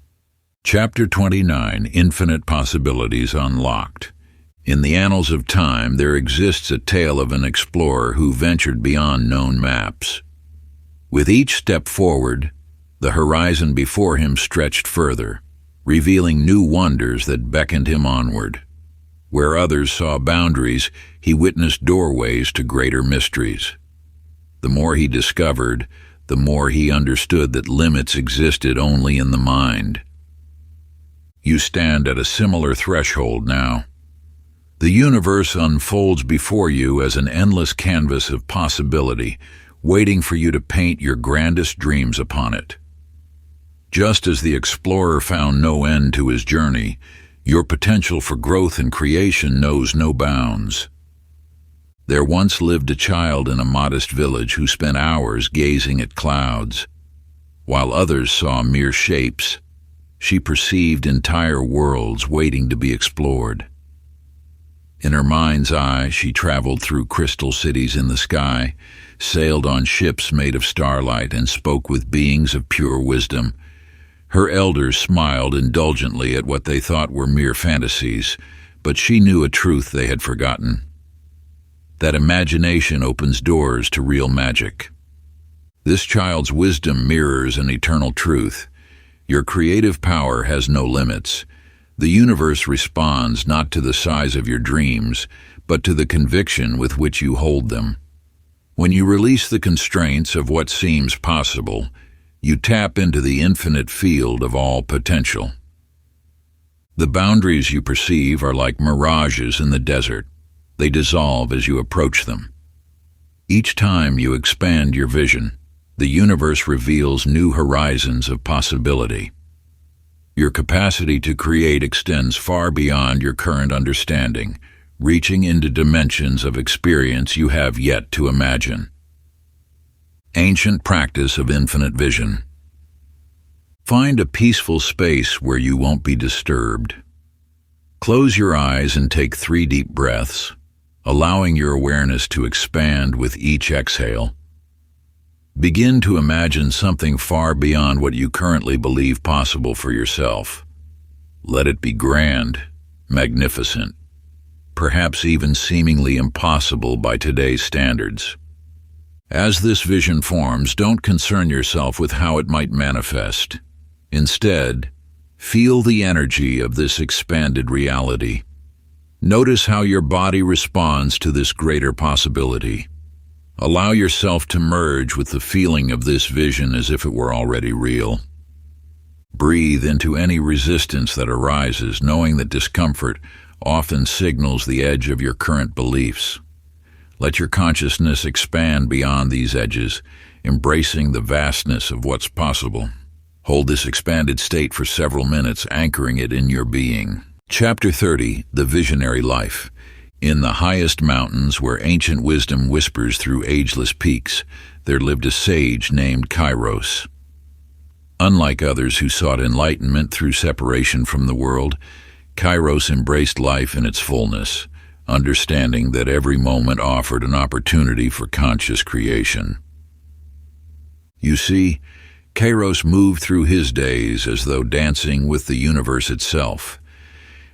Chapter 29, Infinite Possibilities Unlocked. In the annals of time, there exists a tale of an explorer who ventured beyond known maps. With each step forward, the horizon before him stretched further, revealing new wonders that beckoned him onward. Where others saw boundaries, he witnessed doorways to greater mysteries. The more he discovered, the more he understood that limits existed only in the mind. You stand at a similar threshold now. The universe unfolds before you as an endless canvas of possibility, waiting for you to paint your grandest dreams upon it. Just as the explorer found no end to his journey, your potential for growth and creation knows no bounds. There once lived a child in a modest village who spent hours gazing at clouds. While others saw mere shapes, she perceived entire worlds waiting to be explored. In her mind's eye, she traveled through crystal cities in the sky, sailed on ships made of starlight, and spoke with beings of pure wisdom. Her elders smiled indulgently at what they thought were mere fantasies, but she knew a truth they had forgotten: that imagination opens doors to real magic. This child's wisdom mirrors an eternal truth. Your creative power has no limits. The universe responds not to the size of your dreams, but to the conviction with which you hold them. When you release the constraints of what seems possible, you tap into the infinite field of all potential. The boundaries you perceive are like mirages in the desert. They dissolve as you approach them. Each time you expand your vision, the universe reveals new horizons of possibility. Your capacity to create extends far beyond your current understanding, reaching into dimensions of experience you have yet to imagine. Ancient practice of infinite vision. Find a peaceful space where you won't be disturbed. Close your eyes and take 3 deep breaths, allowing your awareness to expand with each exhale. Begin to imagine something far beyond what you currently believe possible for yourself. Let it be grand, magnificent, perhaps even seemingly impossible by today's standards. As this vision forms, don't concern yourself with how it might manifest. Instead, feel the energy of this expanded reality. Notice how your body responds to this greater possibility. Allow yourself to merge with the feeling of this vision as if it were already real. Breathe into any resistance that arises, knowing that discomfort often signals the edge of your current beliefs. Let your consciousness expand beyond these edges, embracing the vastness of what's possible. Hold this expanded state for several minutes, anchoring it in your being. Chapter 30, The Visionary Life. In the highest mountains, where ancient wisdom whispers through ageless peaks, there lived a sage named Kairos. Unlike others who sought enlightenment through separation from the world, Kairos embraced life in its fullness, understanding that every moment offered an opportunity for conscious creation. You see, Kairos moved through his days as though dancing with the universe itself.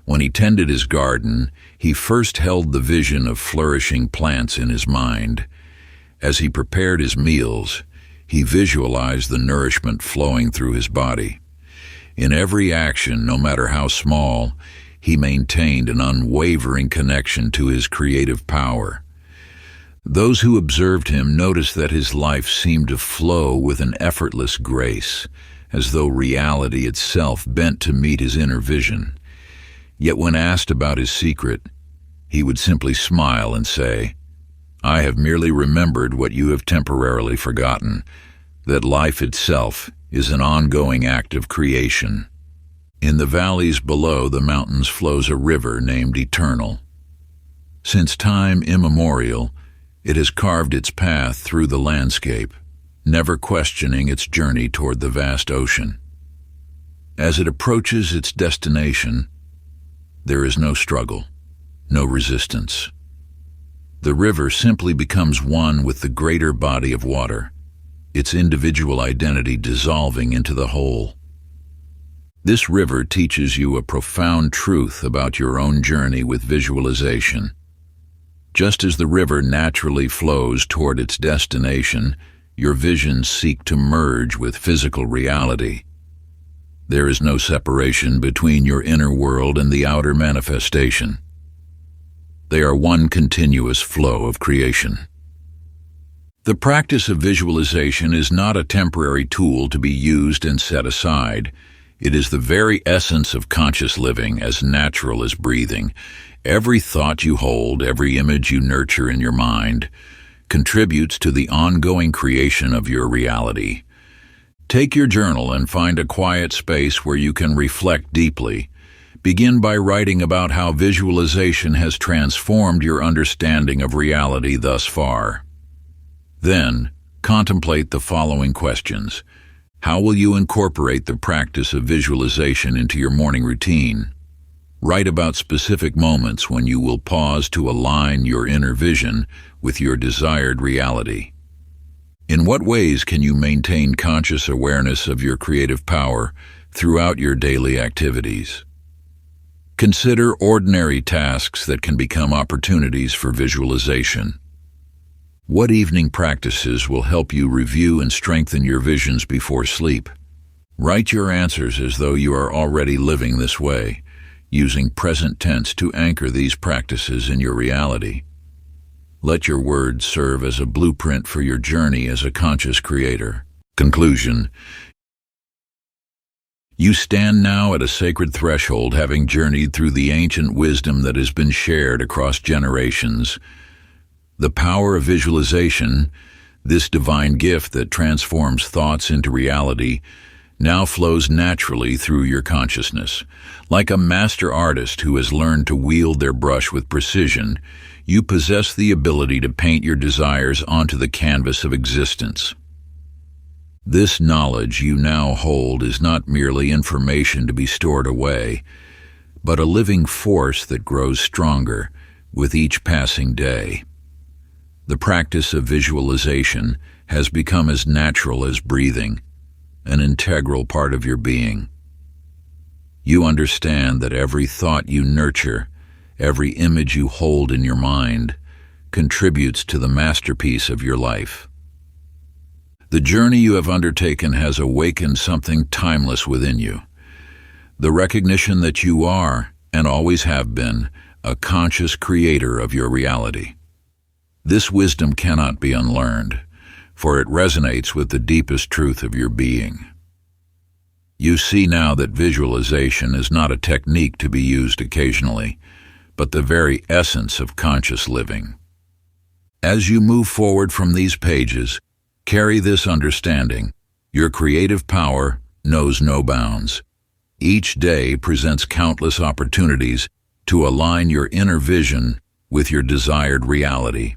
When he tended his garden, he first held the vision of flourishing plants in his mind. As he prepared his meals, he visualized the nourishment flowing through his body. In every action, no matter how small, he maintained an unwavering connection to his creative power. Those who observed him noticed that his life seemed to flow with an effortless grace, as though reality itself bent to meet his inner vision. Yet when asked about his secret, he would simply smile and say, "I have merely remembered what you have temporarily forgotten, that life itself is an ongoing act of creation." In the valleys below the mountains flows a river named Eternal. Since time immemorial, it has carved its path through the landscape, never questioning its journey toward the vast ocean. As it approaches its destination, There is no struggle, no resistance. The river simply becomes one with the greater body of water, its individual identity dissolving into the whole. This river teaches you a profound truth about your own journey with visualization. Just as the river naturally flows toward its destination, your visions seek to merge with physical reality. There is no separation between your inner world and the outer manifestation. They are one continuous flow of creation. The practice of visualization is not a temporary tool to be used and set aside. It is the very essence of conscious living, as natural as breathing. Every thought you hold, every image you nurture in your mind, contributes to the ongoing creation of your reality. Take your journal and find a quiet space where you can reflect deeply. Begin by writing about how visualization has transformed your understanding of reality thus far. Then, contemplate the following questions. How will you incorporate the practice of visualization into your morning routine? Write about specific moments when you will pause to align your inner vision with your desired reality. In what ways can you maintain conscious awareness of your creative power throughout your daily activities? Consider ordinary tasks that can become opportunities for visualization. What evening practices will help you review and strengthen your visions before sleep? Write your answers as though you are already living this way, using present tense to anchor these practices in your reality. Let your words serve as a blueprint for your journey as a conscious creator. Conclusion. You stand now at a sacred threshold, having journeyed through the ancient wisdom that has been shared across generations. The power of visualization, this divine gift that transforms thoughts into reality, now flows naturally through your consciousness. Like a master artist who has learned to wield their brush with precision, you possess the ability to paint your desires onto the canvas of existence. This knowledge you now hold is not merely information to be stored away, but a living force that grows stronger with each passing day. The practice of visualization has become as natural as breathing, an integral part of your being. You understand that every thought you nurture, every image you hold in your mind, contributes to the masterpiece of your life. The journey you have undertaken has awakened something timeless within you. The recognition that you are, and always have been, a conscious creator of your reality. This wisdom cannot be unlearned, for it resonates with the deepest truth of your being. You see now that visualization is not a technique to be used occasionally, but the very essence of conscious living. As you move forward from these pages, carry this understanding: your creative power knows no bounds. Each day presents countless opportunities to align your inner vision with your desired reality.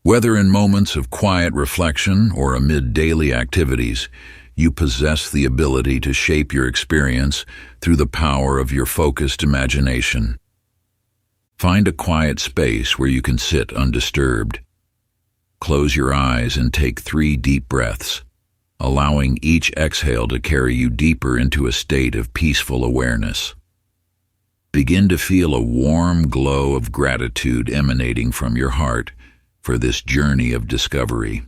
Whether in moments of quiet reflection or amid daily activities, you possess the ability to shape your experience through the power of your focused imagination. Find a quiet space where you can sit undisturbed. Close your eyes and take 3 deep breaths, allowing each exhale to carry you deeper into a state of peaceful awareness. Begin to feel a warm glow of gratitude emanating from your heart for this journey of discovery.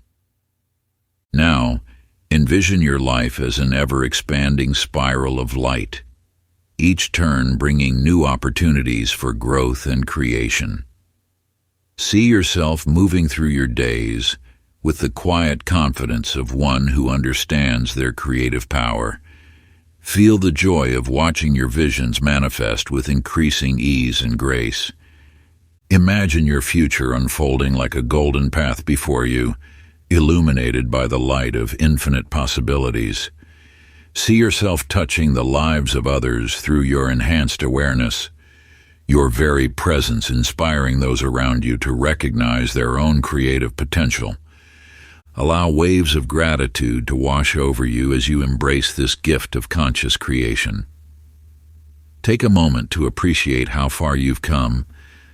Now, envision your life as an ever-expanding spiral of light, each turn bringing new opportunities for growth and creation. See yourself moving through your days with the quiet confidence of one who understands their creative power. Feel the joy of watching your visions manifest with increasing ease and grace. Imagine your future unfolding like a golden path before you, illuminated by the light of infinite possibilities. See yourself touching the lives of others through your enhanced awareness, your very presence inspiring those around you to recognize their own creative potential. Allow waves of gratitude to wash over you as you embrace this gift of conscious creation. Take a moment to appreciate how far you've come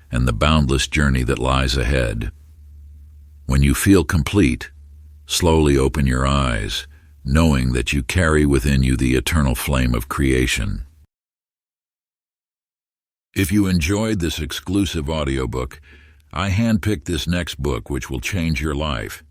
and the boundless journey that lies ahead. When you feel complete, slowly open your eyes, knowing that you carry within you the eternal flame of creation. If you enjoyed this exclusive audiobook, I handpicked this next book which will change your life.